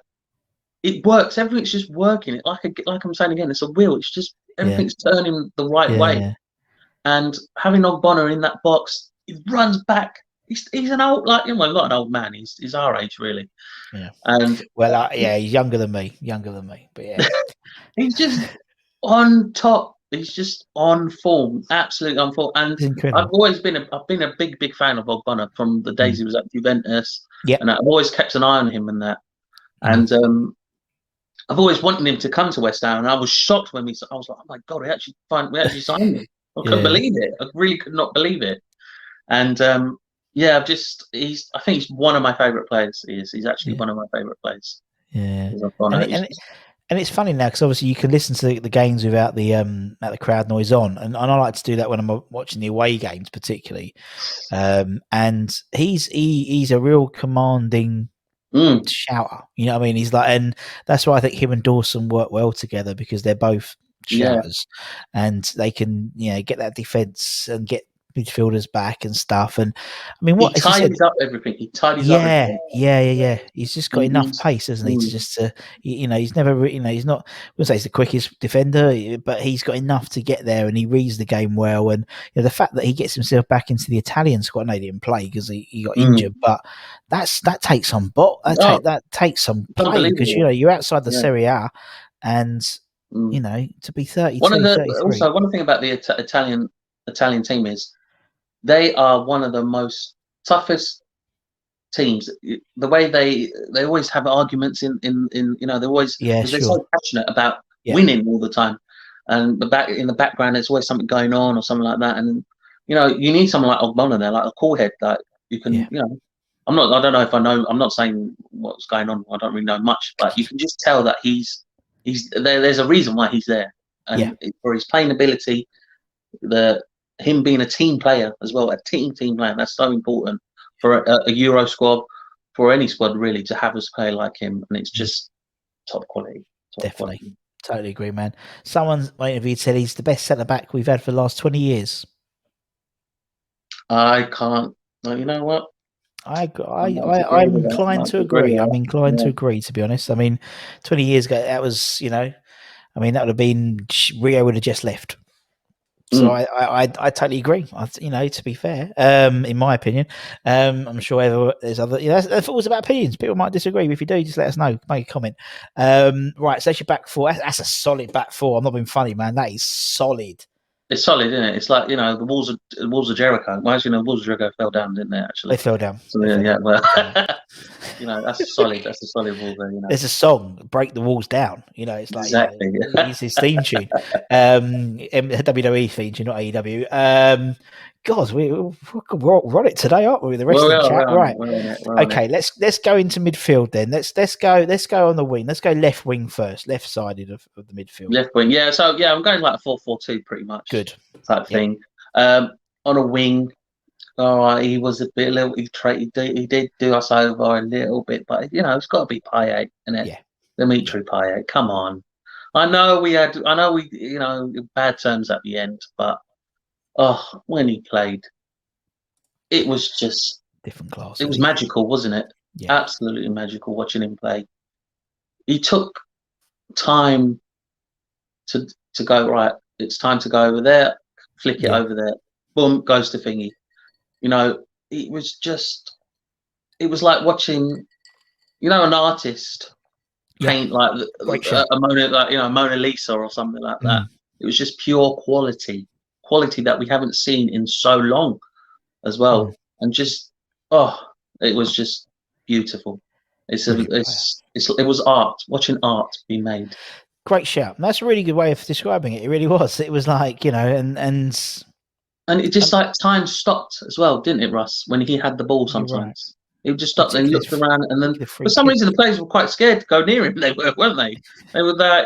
it works. Everything's just working. Like I'm saying again, it's a wheel. It's just yeah, everything's turning the right way. yeah, And having Ogbonna in that box, he runs back. He's an old, like, well, not an old man. He's our age, really. yeah. And Well, yeah, he's younger than me. Younger than me, but yeah, he's just on top. He's just on form, absolutely on form. And it's incredible. I've been a big fan of Ogbonna from the days Mm. he was at Juventus, Yep. and I've always kept an eye on him and that. Mm. And I've always wanted him to come to West Ham, and I was shocked when I was like, oh my god, we actually signed him. I couldn't Yeah, believe it. I really could not believe it. And yeah, I think he's one of my favourite players. He's actually yeah, one of my favourite players. yeah. He's And Ogbonna. it, and it, and it's funny now because obviously you can listen to the games without the crowd noise on, and I like to do that when I'm watching the away games, particularly. And he's a real commanding Mm, shouter. You know what I mean? He's like, and that's why I think him and Dawson work well together because they're both yeah, shouters, and they can get that defense and get midfielders back and stuff. And I mean, he what as you said, tidies up everything. He tidies up yeah, everything. yeah, yeah, yeah. He's just got enough He's pace, hasn't he? To mm, just he's never, he's not. I wouldn't say he's the quickest defender, but he's got enough to get there, and he reads the game well. And the fact that he gets himself back into the Italian squad, no, he didn't play because he got mm. injured, but that takes some Oh, that takes some it's play because unbelievable. you're outside the Yeah. Serie A, and Mm. to be 32, 33. One thing about the Italian team is they are one of the most toughest teams. The way they always have arguments in they always, Yeah, because they're sure. so passionate about Yeah, winning all the time, and in the background there's always something going on or something like that. And you need someone like Ogbonna there, like a cool head, like you can yeah, I don't know if I know. I'm not saying what's going on. I don't really know much, but you can just tell that he's there. There's a reason why he's there, yeah. and for his playing ability, the him being a team player as well, a team player. That's so important for a Euro squad, for any squad really, to have a player like him, and it's Mm, just top quality, top definitely. quality. Totally agree, man. Someone's interviewed said he's the best centre back we've had for the last 20 years. I can't. You know what? I might disagree I'm with that. I inclined might to disagree agree. with I'm that. inclined to Yeah, agree, to be honest. I mean, 20 years ago, that was, I mean, that would have been, Rio would have just left. So mm. I totally agree. To be fair, in my opinion, I'm sure there's other. Football's about opinions. People might disagree. But if you do, just let us know. Make a comment. Right. So that's your back four. That's a solid back four. I'm not being funny, man. That is solid. It's solid, isn't it? It's like the walls of Jericho. Well, actually, the walls of Jericho fell down, didn't they? They Actually, fell down. so They yeah, fell yeah. down. Well, They fell down. that's solid. That's a solid wall there. There's a song, "Break the Walls Down." It's like Exactly. it's his theme tune, WWE theme tune, not AEW. God, we're on it today, aren't we? With the rest Well, of the chat, right? we're on it. We're on it. Okay, let's go into midfield then. Let's go on the wing. Let's go left wing first, left sided of the midfield. Left wing, yeah. So yeah, I'm going like a 4-4-2 pretty much Good type Yep. thing. On a wing, all right, he was a bit little. He did do us over a little bit, but it's got to be Payet, isn't it? Yeah, Dimitri Payet. Come on. I know we bad terms at the end, but when he played, it was just different class, it isn't was he? magical, wasn't it? Yeah, Absolutely magical watching him play. He took time to go right. It's time to go over there. Flick it yeah, over there. Boom, goes to thingy. It was just. It was like watching, an artist yeah. paint like Great shout. Mona Lisa or something like that. Mm, It was just pure quality that we haven't seen in so long, as mm. well. And just it was just beautiful. Brilliant player. It was art, watching art be made. Great shout. That's a really good way of describing it. It really was. It was like, And it just like time stopped as well, didn't it, Russ? When he had the ball, you're right. sometimes it would just stop. Then he looked around, and then for free some kick. reason the players were quite scared to go near him. They were, weren't they? They were there,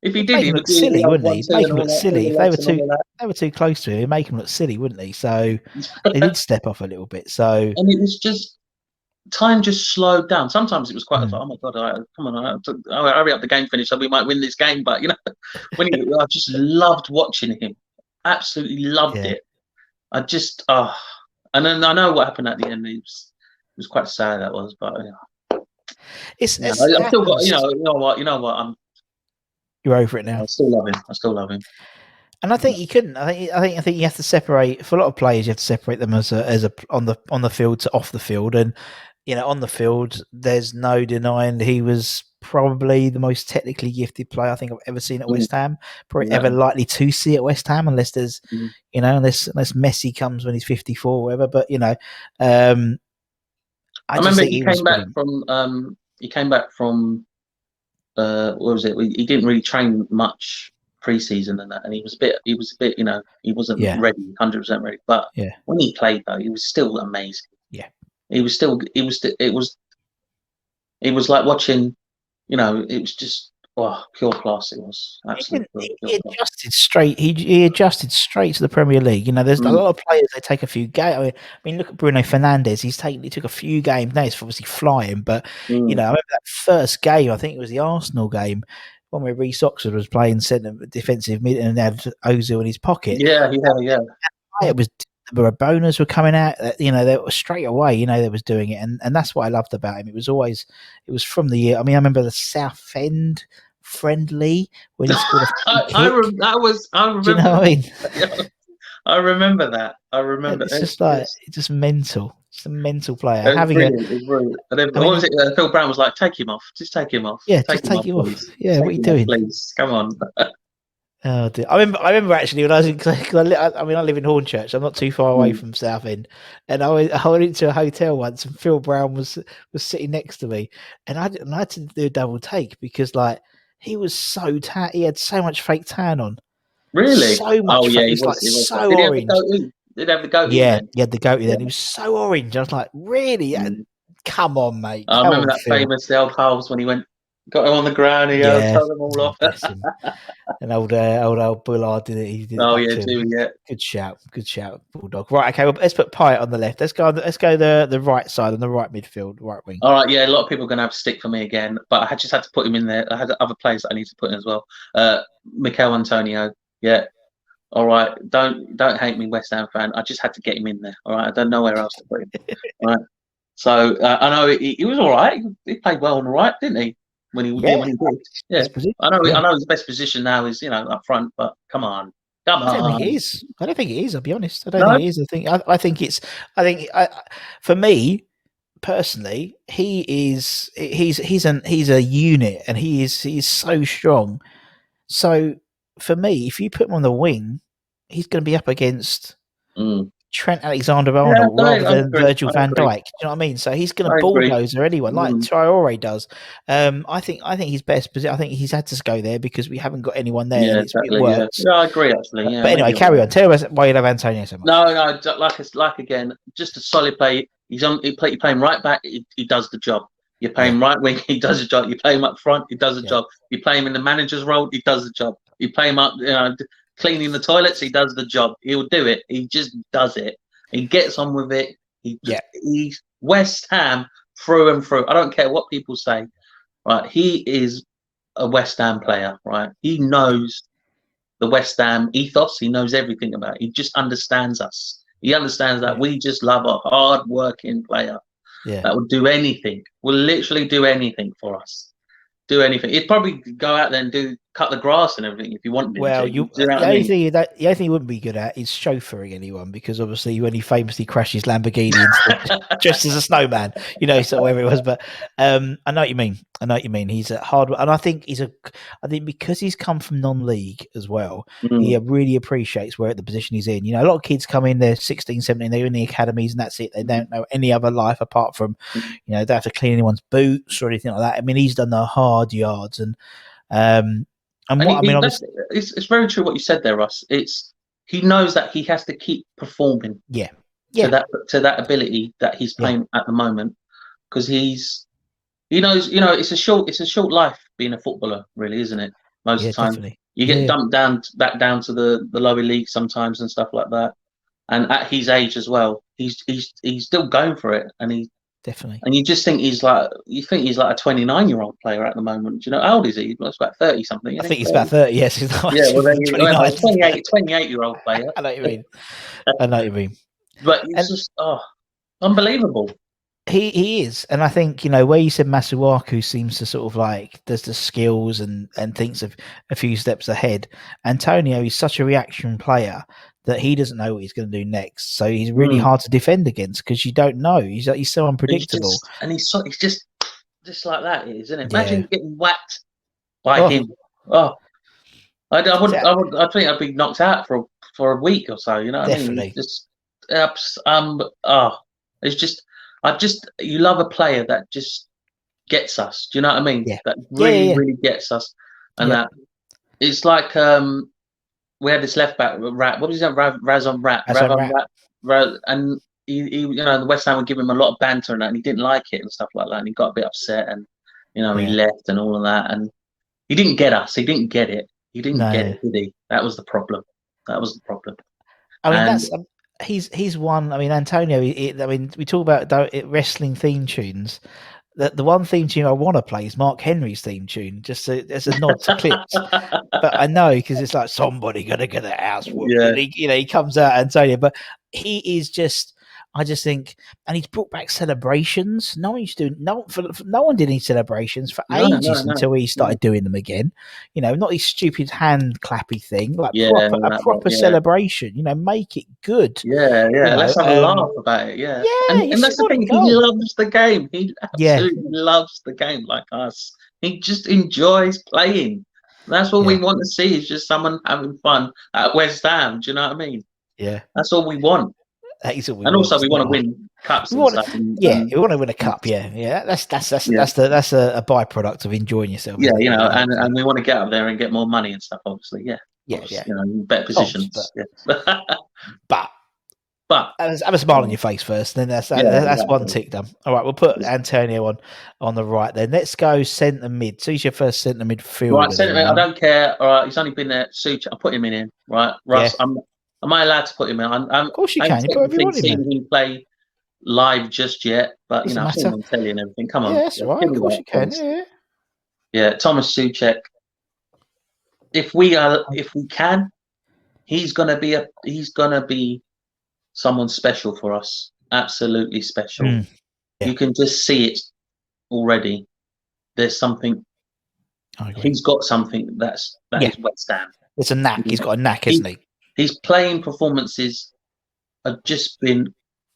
If he did, Make he him would look do silly, the old wouldn't he? 1-2 Make and him all look that, all silly. the If legs and all they were too close to him, he'd make him look silly, wouldn't he? So they did step off a little bit. So and it was just time just slowed down. Sometimes it was quite like, oh my god, come on, hurry up, the game finished, so we might win this game. But I just loved watching him, absolutely loved it. I just and then I know what happened at the end. It was quite sad, that was, but I still got you know what you're over it now. I still love him. And I think you couldn't. I think you have to separate. For a lot of players, you have to separate them as a on the field to off the field. And on the field, there's no denying he was probably the most technically gifted player I think I've ever seen at West Ham. Probably ever likely to see at West Ham, unless there's unless Messi comes when he's 54 or whatever. But I remember he came back from what was it? He didn't really train much pre-season and that, and he was a bit, he wasn't ready, 100% ready. But when he played though, he was still amazing. Yeah, it was like watching, it was just pure class. It was absolutely he adjusted straight. He adjusted straight to the Premier League. There's a lot of players, they take a few games. I mean, look at Bruno Fernandes. He took a few games. Now he's obviously flying, but I remember that first game. I think it was the Arsenal game, one where Reece Oxford was playing centre defensive mid and had Ozil in his pocket. Yeah. It was the Rabonas were coming out. They were straight away. They was doing it, and that's what I loved about him. It was from the year. I mean, I remember the Southend friendly when he scored a I remember. Do you know what I mean? I remember that. I remember. It's just like it's just mental. It's a mental player. It was brilliant. And then, what was it? Phil Brown was like, "Take him off. Just take him off. Yeah, just take him off. Please. Yeah, what are you doing? Please, come on." Oh dear. I remember actually when I was in. I live in Hornchurch. I'm not too far away from Southend, and I went into a hotel once, and Phil Brown was sitting next to me, and I had to do a double take because he was so tan. He had so much fake tan on. Really? So much. He was so orange. Did he have the goatee? Yeah, he had the goatee then. He was so orange. I was like, really? Come on, mate. I remember that famous old halves when he got him on the ground. He told them all off. An old Bullard did it. He did Good shout, Bulldog. Right, okay. Well, let's put Pyatt on the left. Let's go the right side on the right midfield, right wing. All right, yeah. A lot of people are going to have to stick for me again, but I just had to put him in there. I had other players that I need to put in as well. Mikel Antonio, yeah. All right, don't hate me, West Ham fan. I just had to get him in there. All right, I don't know where else to put him. All right, so I know he was all right. He played well on the right, didn't he? When he did. Yeah, I know his best position now is up front, but come on. I don't think it is. I'll be honest. I don't think it is. I think for me personally, he's a unit, and he's so strong. So for me, if you put him on the wing, he's going to be up against Trent Alexander-Arnold rather than Virgil van Dijk. Do you know what I mean? So he's going to bulldozer anyone like Traore does. I think he's best, but I think he's had to go there because we haven't got anyone there. Yeah, exactly. It works. Yeah, I agree actually. Yeah, but anyway, carry on. Tell us why you love Antonio so much. No, like again, just a solid play. You're playing right back. He does the job. You play him right wing, he does the job. You play him up front, he does the job. You play him in the manager's role, he does the job. You play him up, cleaning the toilets, he does the job. He'll do it. He just does it. He gets on with it. He's West Ham through and through. I don't care what people say. Right, he is a West Ham player. Right, he knows the West Ham ethos. He knows everything about it. He just understands us. He understands that we just love a hard-working player. Yeah. That would do anything. Will literally do anything for us. Do anything. He'd probably go out there and cut the grass and everything if you wanted. Well, the only thing he wouldn't be good at is chauffeuring anyone, because obviously when he famously crashes Lamborghini just as a snowman, so whatever it was. But I know what you mean. He's a hard, and I think because he's come from non-league as well, he really appreciates the position he's in. A lot of kids come in, they're 16, 17, they're in the academies, and that's it. They don't know any other life apart from, they don't have to clean anyone's boots or anything like that. I mean, he's done the hard yards, and And And what I mean, it's very true what you said there, Russ. He knows that he has to keep performing yeah, to yeah, that ability that he's yeah, playing at the moment, because he knows, it's a short life being a footballer, really, isn't it? Most yeah, of the time, definitely, you get yeah, dumped back down to the lower league sometimes and stuff like that. And at his age as well, he's still going for it, definitely. and you just think he's like a 29-year-old player at the moment. Do you know how old is he? He's about 30 something, I isn't think he? he's about 30. Yes, he's not Yeah, well, there you go. 29. 28-year-old player. I know what you mean. I know what you mean. But it's And just, unbelievable. he is, and I think where you said Masuaku seems to sort of like does the skills and thinks of a few steps ahead. Antonio is such a reaction player that he doesn't know what he's going to do next, so he's really Mm. hard to defend against because you don't know. He's so unpredictable. He's just like that, isn't it? Yeah. Imagine getting whacked by Oh, him. Oh, so I think I'd be knocked out for a week or so. You know what I mean? definitely. It's just, it's just, you love a player that just gets us. Do you know what I mean? Yeah. That Yeah. really, Yeah. really gets us, and Yeah. that it's like we had this left back, Rat. What was that? Razon Rat. As a rap. And he, the West Ham would give him a lot of banter and that, and he didn't like it and stuff like that, and he got a bit upset, and he Yeah. left and all of that, and he didn't get us. He didn't get it. He didn't get No. it, did he? That was the problem. That was the problem. I mean, And that's he's one. I mean, Antonio. I mean, we talk about wrestling theme tunes. The one theme tune I want to play is Mark Henry's theme tune, just as a nod to clips. But I know because it's like somebody gonna get a house whooped, yeah, and he comes out Antonio. But he is just. I just think, and he's brought back celebrations. No one used to. No one did any celebrations for ages until he no. started doing them again. Not these stupid hand clappy thing, like Yeah, a that lot, proper yeah. celebration. Make it good. Yeah, yeah. Let's have a laugh about it. Yeah, Yeah, and you that's the scored a thing. He goal. loves the game. He Yeah, absolutely loves the game, like us. He just enjoys playing. That's what we yeah, want to see. Is just someone having fun at West Ham. Do you know what I mean? yeah. That's all we want. That is what we And want. also, we Spot want to on. win cups We and want, stuff. we want to win a cup. Yeah, yeah. Yeah, That's a byproduct of enjoying yourself, yeah. isn't it? Really, hopefully. And we want to get up there and get more money and stuff. Obviously, yeah. Yeah, yeah. Better Obs, positions. Yeah. but But have a smile on your face first. Then yeah, that's one exactly. tick done. All right, we'll put Antonio on the right. Then let's go centre mid. So he's your first centre Right, midfielder. Then, sentiment. I don't care. All right, he's only been there. Such. I put him in. Right, yeah. Russ. Am I allowed to put him in? Of course you I haven't can. You put whatever you technically want in, man. seen him play live just yet, but Doesn't I've seen him matter. on telly and everything. Come Yeah, on, that's right. give Of me course that, you can. please. Yeah. Yeah, Thomas Suchek. If we can, he's gonna be someone special for us. Absolutely special. Yeah. You can just see it already. There's something. I agree. He's got something that is West Ham. It's a knack. He's got a knack, He, hasn't he? his playing performances have just been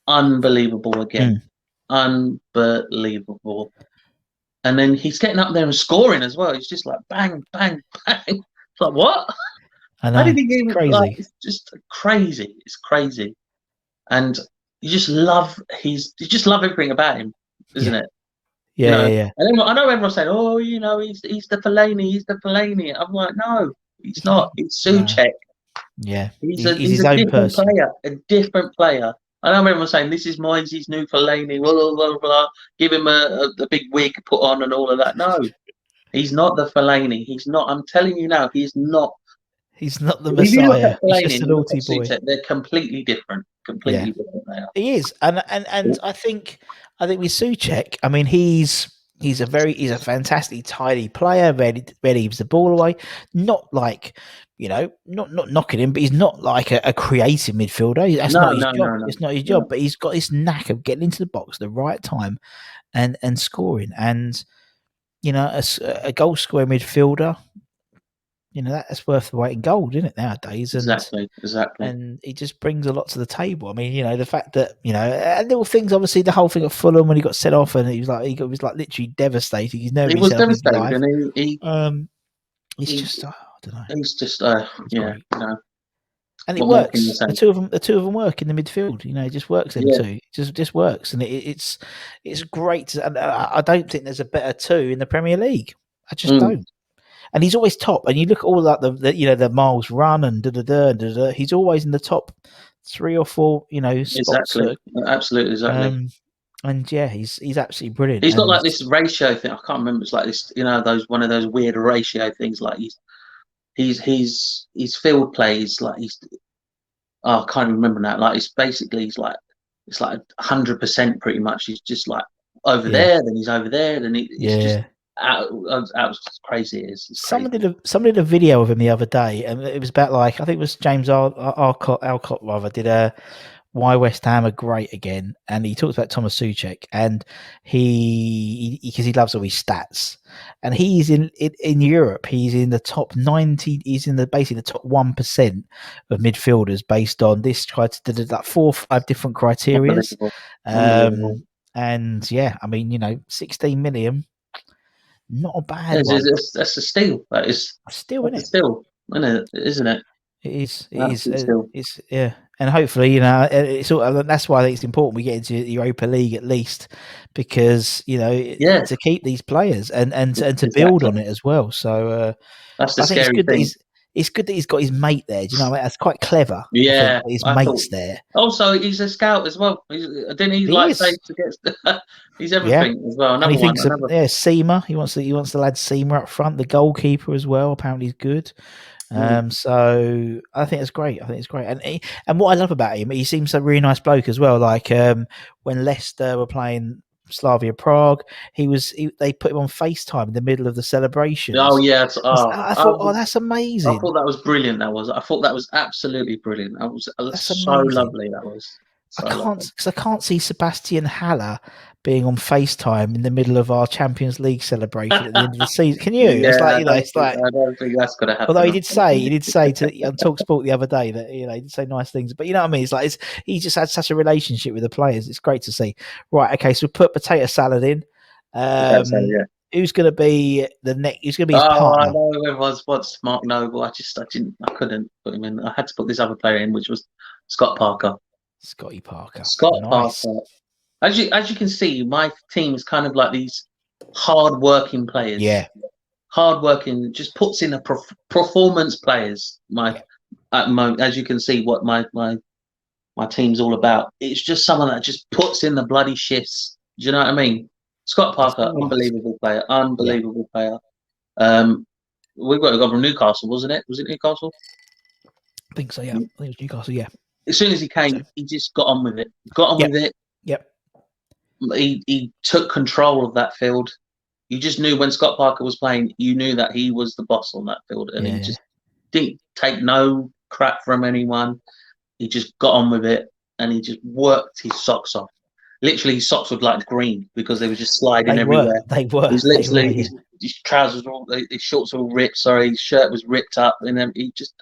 unbelievable again. Unbelievable. And then he's getting up there and scoring as well. He's just like bang, bang, bang. It's like, what? I How know. did he It's even crazy. it's just crazy. It's crazy. And you just love everything about him, isn't it? Yeah. And then I know everyone's saying, "Oh, he's the Fellaini." I'm like, no, he's not. It's No. Souček. Yeah. He's He's his a own different person. player. A different player. I know everyone's saying this is Moyes' new Fellaini. Blah blah blah blah. Give him a big wig put on and all of that. No, he's not the Fellaini. He's not. I'm telling you now, he's not. He's not the If you look Messiah. at He's Fellaini just and a you look naughty at boy. Souček, they're completely different. Yeah. Completely different. They are. He is. And I think with Souček, I mean he's a fantastic tidy player, ready leaves the ball away. Not like not knocking him, but he's not like a creative midfielder. That's not his job. It's not his job. No. But he's got this knack of getting into the box at the right time and scoring. And a goal scoring midfielder, that's worth the weight in gold, isn't it, nowadays? Exactly. And he just brings a lot to the table. I mean, the fact that and little things. Obviously, the whole thing at Fulham when he got set off, and he was like literally devastated. He's never He been was set off in his devastated, life. and It's he just I don't know. he's just It's yeah. great, No. and it What more can you works. say? The two of them work in the midfield. It just works. Them Yeah. two, it just works, and it's great. And I don't think there's a better two in the Premier League. I just don't. and he's always top. And you look at all that the miles run and he's always in the top 3 or 4 spots. Exactly. Absolutely. Exactly. And yeah, he's absolutely brilliant. He's got And like this ratio thing. I can't remember. It's like this, those one of those weird ratio things. Like his field plays like I can't remember that. Like it's like 100% pretty much. He's just like over yeah, there, then he's over there, then it's just yeah. out crazy. It's crazy. Somebody did a video of him the other day, and it was about like I think it was James Alcott rather did a why West Ham are great again, and he talks about Thomas Suchek, and he because he loves all his stats, and he's in Europe, he's in the top 90, he's in basically the top 1% of midfielders based on this tried to do like 4 or 5 different criterias. Unbelievable. Unbelievable. And yeah, I mean 16 million, not a bad That's one. a steal. That's a steal, isn't it? It is. Still. It's yeah, and hopefully, it's all. That's why I think it's important we get into the Europa League at least, because to keep these players and to build on it as well. So that's the I think scary thing. It's good that he's got his mate there. Do you know? That's quite clever. Yeah, I think, his mate's there. Also, he's a scout as well. Didn't he say to get? He's everything as well. And he thinks Seema. He wants the lad Seema up front. The goalkeeper as well. Apparently, he's good. So I think it's great. And what I love about him, he seems a really nice bloke as well. Like when Leicester were playing Slavia Prague, they put him on FaceTime in the middle of the celebrations. Oh yes, I thought, that's amazing. I thought that was brilliant. I thought that was absolutely brilliant. That's so lovely. That was. I can't see Sebastian Haller being on FaceTime in the middle of our Champions League celebration at the end of the season. Can you? Yeah, I don't think that's gonna happen. Although he did say on TalkSport the other day that he did say nice things, but you know what I mean. He just had such a relationship with the players. It's great to see. Right, okay, so we put potato salad in. Who's going to be the next? Who's going to be his partner? I know it was Mark Noble. I couldn't put him in. I had to put this other player in, which was Scott Parker. Scotty Parker. Parker. As you can see, my team is kind of like these hard-working players. Yeah. Hard-working, just puts in a performance players. At the moment, as you can see, what my team's all about. It's just someone that just puts in the bloody shifts. Do you know what I mean? Scott Parker, unbelievable player. Player. We've got to go from Newcastle, wasn't it? Was it Newcastle? I think so. Yeah, I think it was Newcastle. Yeah. As soon as he came, he just got on with it. With it. Yep. He took control of that field. You just knew when Scott Parker was playing, you knew that he was the boss on that field, and he just didn't take no crap from anyone. He just got on with it, and he just worked his socks off. Literally, his socks were like green because they were just sliding everywhere. They were. He's literally his trousers were his shorts were all ripped. Sorry, his shirt was ripped up, and then he just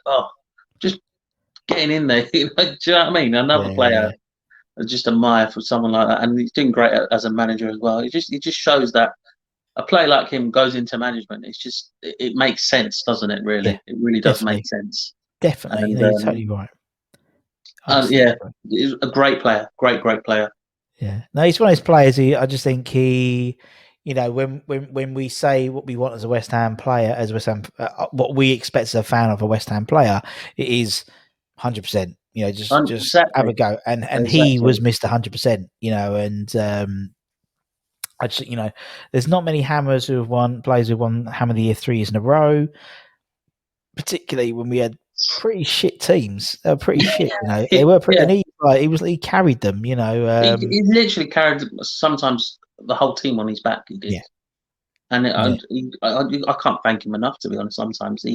getting in there. Do you know what I mean? Another player. Just admire for someone like that, and he's doing great as a manager as well. He just shows that a player like him goes into management. It's just it makes sense, doesn't it? Really, it really does make sense. Definitely, you're totally right. He's a great player, great player. Yeah, no, he's one of those players. I just think when we say what we want as a West Ham player, as West Ham, what we expect as a fan of a West Ham player, it is 100%. Just have a go, and he was Mr. 100%. And I just there's not many Hammers players who've won Hammer of the Year 3 years in a row, particularly when we had pretty shit teams. They were pretty shit, They were pretty. And he carried them, he literally carried sometimes the whole team on his back. He did, and I can't thank him enough, to be honest. Sometimes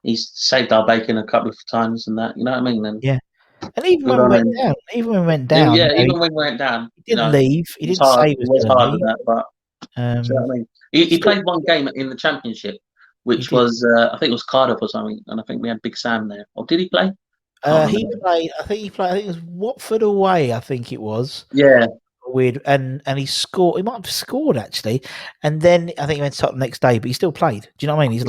he's saved our bacon a couple of times, and that, you know what I mean. And and even when we went down, even when we went down, he didn't leave. He didn't say he was hard with that, but do you know what I mean? He played one game in the Championship, which was I think it was Cardiff or something, and I think we had Big Sam there. Or did he play? He played. I think it was Watford away. I think it was. Yeah. Weird, and he scored. He might have scored actually, and then I think he went to Tottenham next day. But he still played. Do you know what I mean?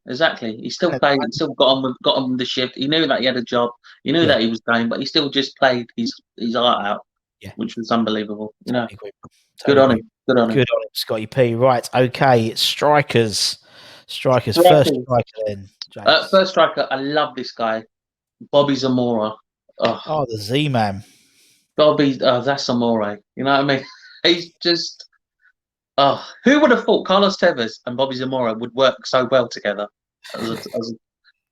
Exactly. He still played. He still got on with the shift. He knew that he had a job. He knew that he was going, but he still just played his heart out. Yeah, which was unbelievable. Good on him. Good on him, Scotty P. Right, okay, strikers. Strikers, first Strikers. striker then, Jace. First striker, I love this guy, Bobby Zamora. Oh, the Z-Man. That's Zamora. You know what I mean? He's just. Who would have thought Carlos Tevez and Bobby Zamora would work so well together as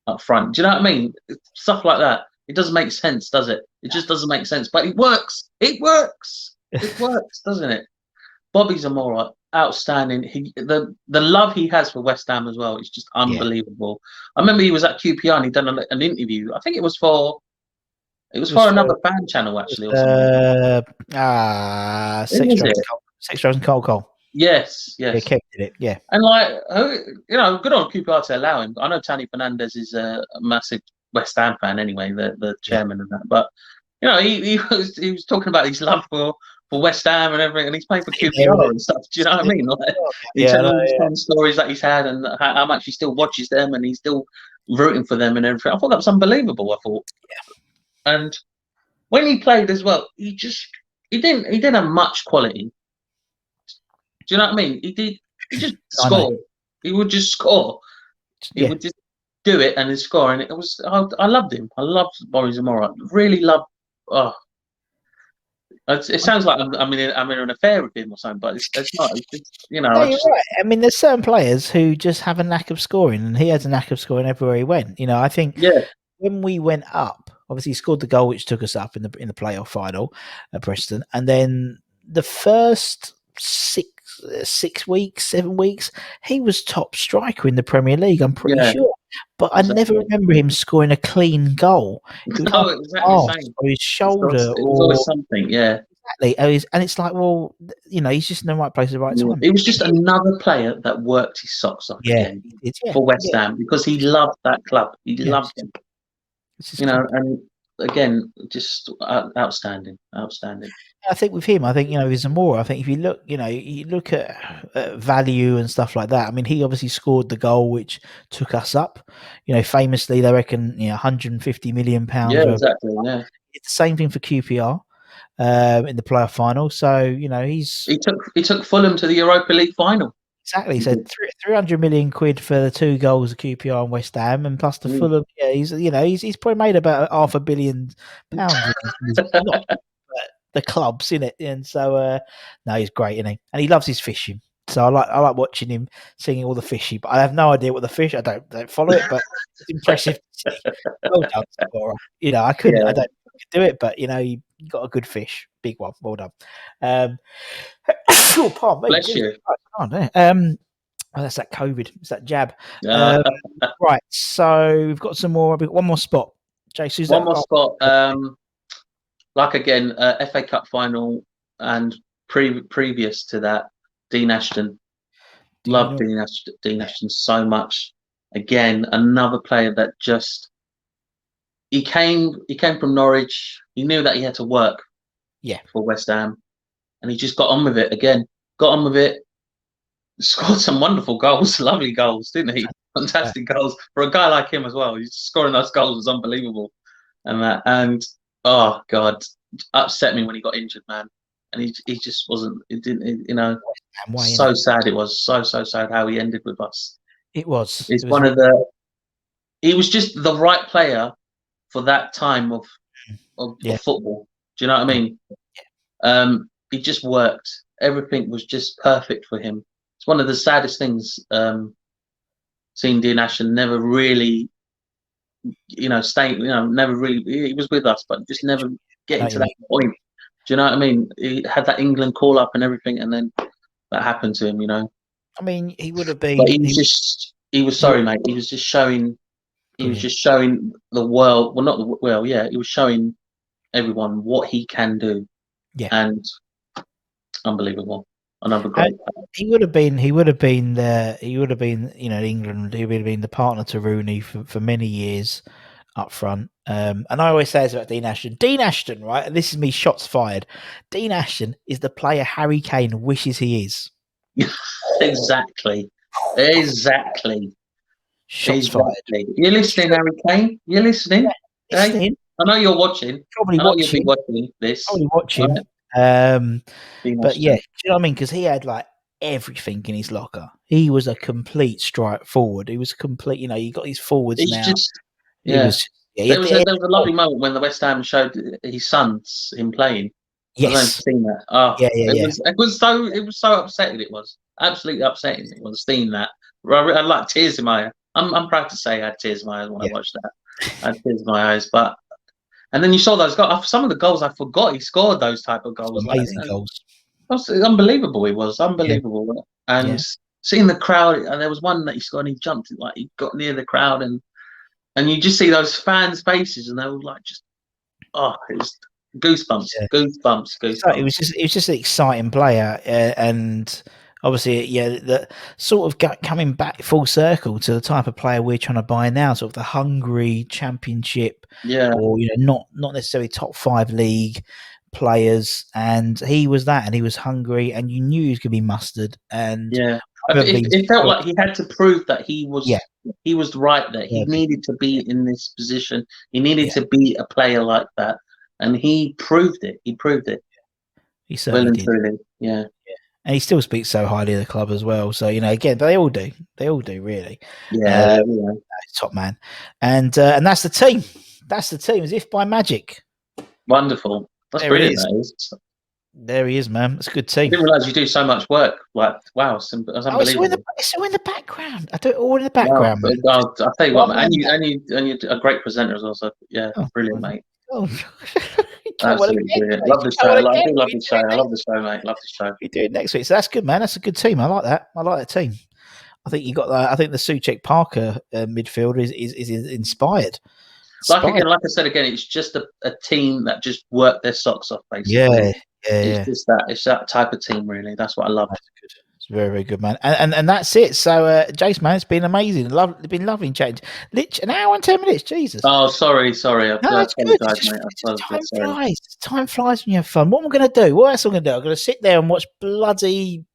up front? Do you know what I mean? Stuff like that. It doesn't make sense, does it? It just doesn't make sense. But it works. It works. It works, doesn't it? Bobby Zamora, outstanding. The love he has for West Ham as well is just unbelievable. I remember he was at QPR and he'd done an interview. I think it was for another fan channel actually, or something. Six Rows and Cole. Yes. Yeah, Kev did it. Yeah, and good on QPR to allow him. I know Tony Fernandez is a massive West Ham fan anyway, the chairman of that. But he was talking about his love for West Ham and everything, and he's playing for QPR and stuff. Do you know what I mean? Like, he's telling all these fun stories that he's had and how much he still watches them and he's still rooting for them and everything. I thought that was unbelievable. And when he played as well, he didn't have much quality. Do you know what I mean? He just scored. He would just score. He would just do it and he'd score. And I loved him. I loved Bobby Zamora. Really loved. It sounds like I'm in an affair with him or something, but it's not. It's just, you're right. I mean, there's certain players who just have a knack of scoring, and he has a knack of scoring everywhere he went. I think when we went up, obviously he scored the goal which took us up in the playoff final at Preston, and then the first 7 weeks, he was top striker in the Premier League. I'm pretty sure, but I never remember him scoring a clean goal. No, exactly the same. Or his shoulder, it was always something. Yeah, exactly. And it's like, well, he's just in the right place at the right time. It was just another player that worked his socks off again for West Ham because he loved that club. He loved him. And again, just outstanding. I think with him, with Zamora, I think if you look at value and stuff like that. I mean, he obviously scored the goal which took us up. Famously, they reckon 150 million pounds. Yeah, exactly. Yeah, it's the same thing for QPR in the playoff final. So he took Fulham to the Europa League final. Exactly. So 300 million quid for the 2 goals of QPR and West Ham, and plus the Fulham. Yeah, he's probably made about £500 million. The clubs in it, and so no, he's great, isn't he? And he loves his fishing. So I like watching him singing all the fishy, but I have no idea what the fish. I don't follow it, but it's impressive. Well done, Zamora. I couldn't. Yeah. I don't do it, but you got a good fish, big one. Well done. Pardon me. Bless you. That's that COVID. It's that jab. Right. So we've got some more. One more spot. Jase, one more spot. Like again, FA Cup final and previous to that, Dean Ashton. Loved Dean Ashton so much. Again, another player that just he came from Norwich. He knew that he had to work for West Ham, and he just got on with it again. Got on with it. Scored some wonderful goals, lovely goals, didn't he? Fantastic goals for a guy like him as well. He's scoring those goals was unbelievable, and oh God, upset me when he got injured, man. And he just wasn't. It didn't. So sad. It was so sad how he ended with us. It was. It's one of he was just the right player for that time of football. Do you know what I mean? He just worked. Everything was just perfect for him. It's one of the saddest things. Seeing Dean Ashton never really, staying. Never really. He was with us, but just never getting to that point. Do you know what I mean? He had that England call up and everything, and then that happened to him. I mean, he would have been. But he was sorry, mate. He was just showing. He was just showing the world. Well, not the well. Yeah, he was showing everyone what he can do. Yeah, and unbelievable. Another great. He would have been. He would have been. England. He would have been the partner to Rooney for many years up front. And I always say this about Dean Ashton. Dean Ashton, right? And this is me. Shots fired. Dean Ashton is the player Harry Kane wishes he is. Exactly. Shots fired. You're listening, Harry Kane. You're listening. Yeah, listening. I know you're watching. Probably watching. You'll be watching this. Probably watching. Right. But yeah, do you know what I mean? Because he had everything in his locker. He was a complete strike forward. He was complete. You got these forwards He's now. just, He yeah. was. Yeah, There was a lovely moment when the West Ham showed his sons him playing. I don't know if yes. you've seen that. Oh, Yeah. Yeah. Yeah. it was so upsetting. It was absolutely upsetting. It was seeing that. I had like tears in my eyes. I'm proud to say I had tears in my eyes when I Yeah. watched that. I had tears in my eyes, but and then you saw those goals. Some of the goals I forgot he scored those type of goals. Some Like, amazing goals. was unbelievable. He was Yeah. unbelievable, and Yeah. seeing the crowd. And there was one that he scored. And he jumped like he got near the crowd, and you just see those fans' faces, and they were like just it was goosebumps, Yeah. goosebumps, So goosebumps. it was just an exciting player, and obviously, the sort of coming back full circle to the type of player we're trying to buy now, sort of the hungry championship, Yeah, or not necessarily top 5 league players, and he was that, and he was hungry, and you knew he was going to be mustard. And yeah. I remember being It felt so like he had to prove that yeah, he was right there. He worthy. needed to Yeah, be in this position. He needed yeah, to be a player like that, and he proved it. He proved it he well certainly and did. truly. Yeah. And he still speaks so highly of the club as well. So again, they all do. They all do, really. Yeah, yeah. Top man, and that's the team. That's the team, as if by magic. Wonderful. That's There it brilliant. is. That is. There he is, man. It's a good I team. didn't realize you do so much work. Like, wow, it's unbelievable. It's all in the background. I do it all in the Wow, background, man. I'll tell you what, One man, man and you're a great presenter as well. So yeah, oh, brilliant, mate. oh. Come on Absolutely again, brilliant. mate. Love the show. Come on I again. do love the show. I love the show, mate. Love the show. We do it next week. So that's good, man. That's a good team. I like that. I like that team. I think you got that. I think the Suchek Parker midfielder is inspired. Like I said again, it's just a team that just worked their socks off, basically. Yeah. It's that type of team, really. That's what I love. That's good. It's very, very good, man. And that's it. So, Jace, man, it's been amazing. It's been lovely chatting. An hour and 10 minutes. Jesus. Oh, sorry. I No, it's good. apologise, mate. Time flies. Time flies when you have fun. What am I going to do? What else am I going to do? I'm going to sit there and watch bloody,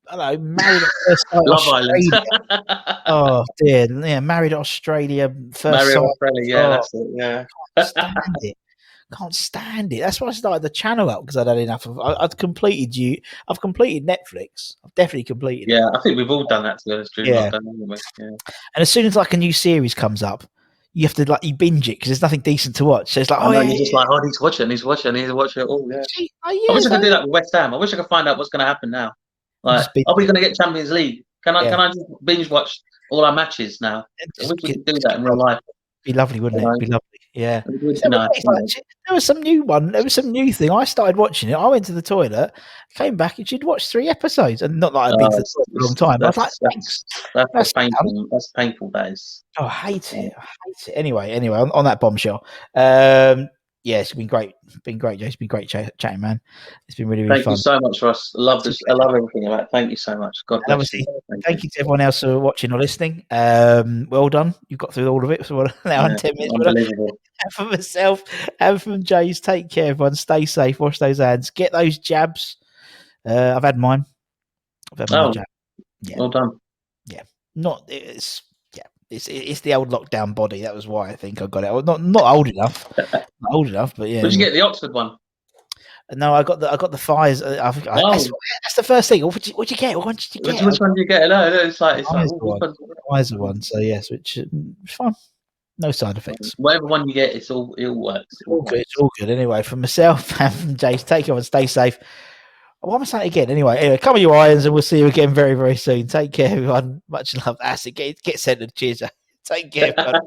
I don't know, Married at First Sight Love Island. Australia. Oh, dear. Yeah, Married Australia First Sight. Australia. Yeah, that's it. Yeah. Stand it. Can't stand it. That's why I started the channel up, because I'd had enough of. I've completed Netflix. I've definitely completed it. Yeah, I think we've all done that, to be honest. Yeah. Yeah. And as soon as like a new series comes up, you have to you binge it because there's nothing decent to watch. So it's like, you're just like, I need to watch it. I need to watch it. Oh, yeah. I wish I could do that with West Ham. I wish I could find out what's going to happen now. Like, are we going to get Champions League? Can I just binge watch all our matches now? I wish we could do that in real life. Be lovely, wouldn't it? Be lovely. Yeah. There was some new one. There was some new thing. I started watching it. I went to the toilet, came back, and she'd watched 3 episodes, and not like I'd been to the toilet for a long time. I was like, thanks. That's painful. That's painful. That is. Oh, I hate it. Anyway, on that bombshell. Yeah, it's been great. Been great, Jay. It's been great chatting, man. It's been really, really fun. Thank you so much, Ross. I love this. I love everything about it. Thank you so much. God bless you. Thank you to everyone else for watching or listening. Well done. You've got through all of it for an hour and 10 minutes. Unbelievable. And for myself and from Jay's, take care, everyone. Stay safe. Wash those hands. Get those jabs. I've had mine. My jab. Yeah. Well done. Yeah. It's the old lockdown body. That was why I think I got it. I was not old enough. Not old enough, but yeah. Did you get the Oxford one? No, I got the Pfizer. That's the first thing. What'd you get? What did you get? Which one did you get? No, it's like Pfizer one. So yes, which is fine. No side effects. Whatever one you get, it all works. It's all good. Anyway, from myself and from Jace, take care and stay safe. What am I saying again? Anyway, cover your irons, and we'll see you again very, very soon. Take care, everyone. Much love. Acid, get centered. Cheers. Take care, everyone.